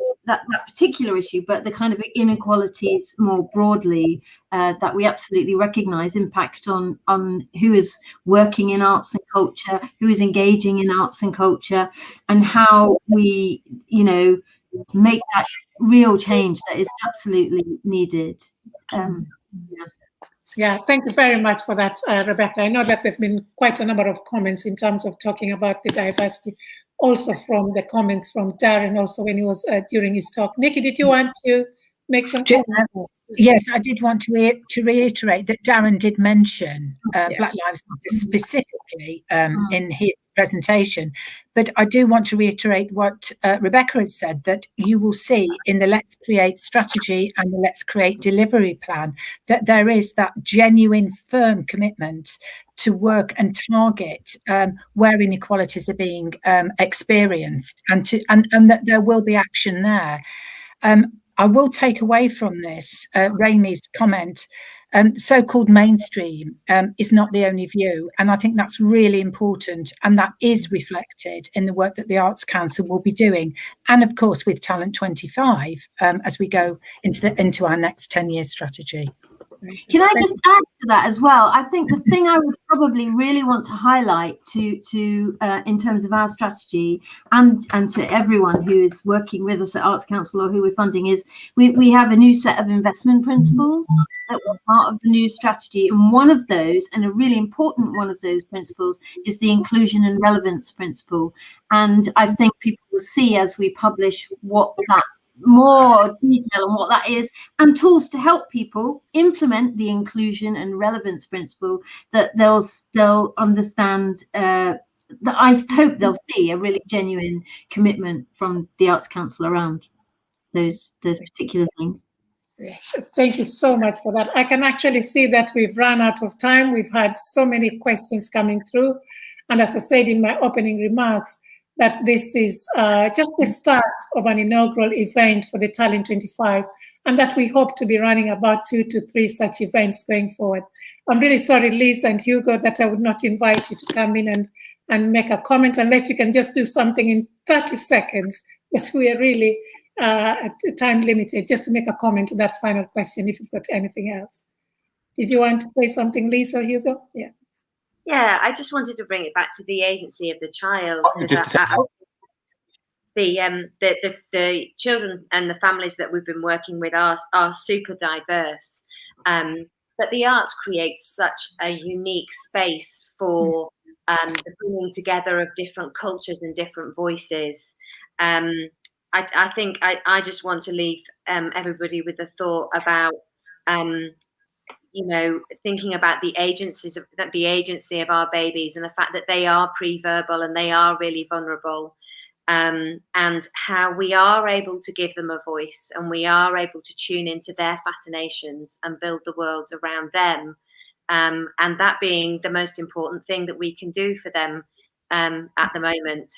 particular issue, but the kind of inequalities more broadly that we absolutely recognise impact on who is working in arts and culture, who is engaging in arts and culture, and how we, make that real change that is absolutely needed. Yeah, thank you very much for that, Rebecca. I know that there've been quite a number of comments in terms of talking about the diversity, also from the comments from Darren, also when he was during his talk. Nikki, did you want to make some comments? Yes, I did want to reiterate that Darren did mention Black Lives Matter specifically in his presentation, but I do want to reiterate what Rebecca had said, that you will see in the Let's Create strategy and the Let's Create delivery plan that there is that genuine, firm commitment to work and target where inequalities are being experienced, and that there will be action there. I will take away from this, Remy's comment, so-called mainstream is not the only view. And I think that's really important. And that is reflected in the work that the Arts Council will be doing. And of course, with Talent 25, as we go into our next 10-year strategy. Can I just add to that as well? I think the thing I would probably really want to highlight to in terms of our strategy and to everyone who is working with us at Arts Council or who we're funding is we have a new set of investment principles that were part of the new strategy. And one of those, and a really important one of those principles, is the inclusion and relevance principle. And I think people will see as we publish what that more detail on what that is, and tools to help people implement the inclusion and relevance principle, that they'll understand, that I hope they'll see a really genuine commitment from the Arts Council around those particular things. Yes, thank you so much for that. I can actually see that we've run out of time. We've had so many questions coming through. And as I said in my opening remarks, that this is just the start of an inaugural event for the Talent 25, and that we hope to be running about 2 to 3 such events going forward. I'm really sorry, Liz and Hugo, that I would not invite you to come in and make a comment, unless you can just do something in 30 seconds, because we are really time limited, just to make a comment to that final question, if you've got anything else. Did you want to say something, Liz or Hugo? Yeah. Yeah, I just wanted to bring it back to the agency of the child. The children and the families that we've been working with are super diverse, but the arts creates such a unique space for the bringing together of different cultures and different voices. I think I just want to leave everybody with a thought about thinking about the agency of our babies, and the fact that they are pre-verbal and they are really vulnerable, and how we are able to give them a voice, and we are able to tune into their fascinations and build the world around them, and that being the most important thing that we can do for them at the moment,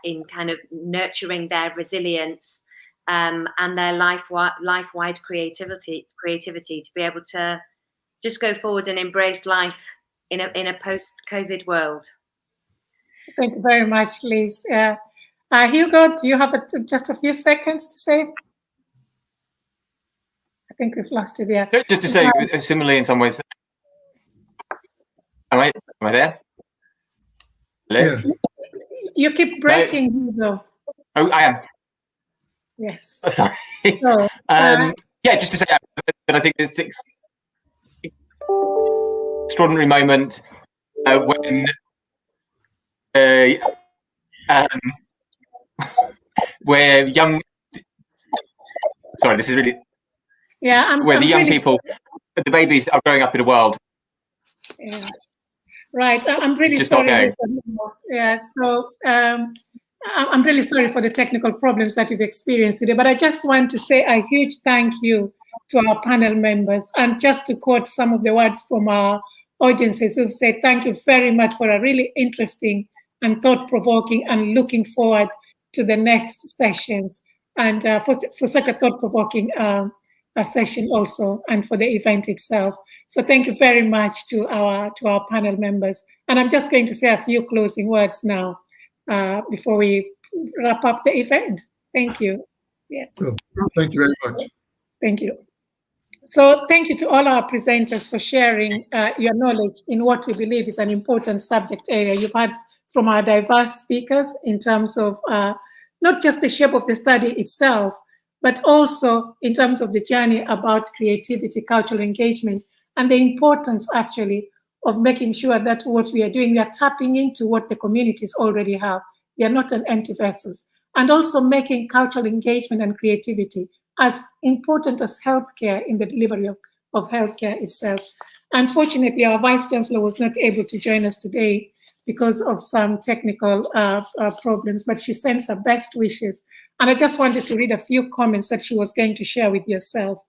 in kind of nurturing their resilience and their life-wide creativity to be able to just go forward and embrace life in a post-COVID world. Thank you very much, Liz. Hugo, do you have just a few seconds to say? I think we've lost you there. Just to say, similarly in some ways. Am I there? Hello? Yes. You keep breaking, Hugo. Oh, I am. Yes. Oh, sorry. So, yeah, just to say that I think it's extraordinary moment when where young. Sorry, this is really. Yeah, where the young people, the babies, are growing up in a world. Yeah. Right, I'm really just sorry. Yeah, so I'm really sorry for the technical problems that you've experienced today, but I just want to say a huge thank you to our panel members, and just to quote some of the words from our audiences who've said thank you very much for a really interesting and thought-provoking, and looking forward to the next sessions, and for such a thought-provoking session also, and for the event itself. So thank you very much to our panel members. And I'm just going to say a few closing words now before we wrap up the event. Thank you. Yeah. Well, thank you very much. Thank you. So thank you to all our presenters for sharing your knowledge in what we believe is an important subject area. You've had from our diverse speakers in terms of not just the shape of the study itself, but also in terms of the journey about creativity, cultural engagement, and the importance actually of making sure that what we are doing, we are tapping into what the communities already have. They are not an empty vessels. And also making cultural engagement and creativity as important as healthcare in the delivery of healthcare itself. Unfortunately, our Vice Chancellor was not able to join us today because of some technical problems, but she sends her best wishes. And I just wanted to read a few comments that she was going to share with yourself.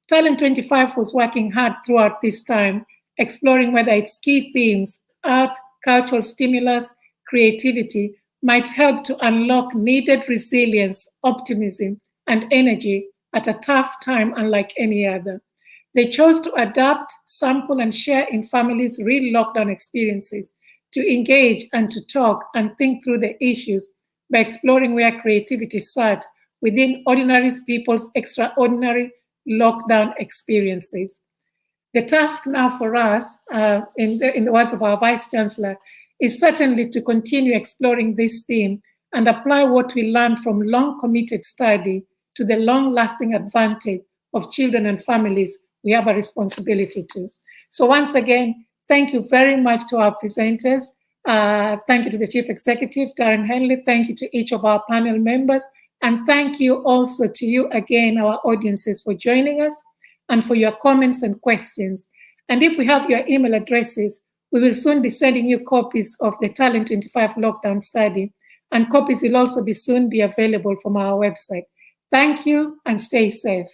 Talent 25 was working hard throughout this time, exploring whether its key themes, art, cultural stimulus, creativity, might help to unlock needed resilience, optimism, and energy at a tough time unlike any other. They chose to adapt, sample, and share in families' real lockdown experiences, to engage and to talk and think through the issues by exploring where creativity sat within ordinary people's extraordinary lockdown experiences. The task now for us, in the words of our Vice Chancellor, is certainly to continue exploring this theme and apply what we learned from long-committed study to the long-lasting advantage of children and families we have a responsibility to. So once again, thank you very much to our presenters. Thank you to the Chief Executive, Darren Henley. Thank you to each of our panel members. And thank you also to you again, our audiences, for joining us and for your comments and questions. And if we have your email addresses, we will soon be sending you copies of the Talent 25 lockdown study, and copies will also soon be available from our website. Thank you and stay safe.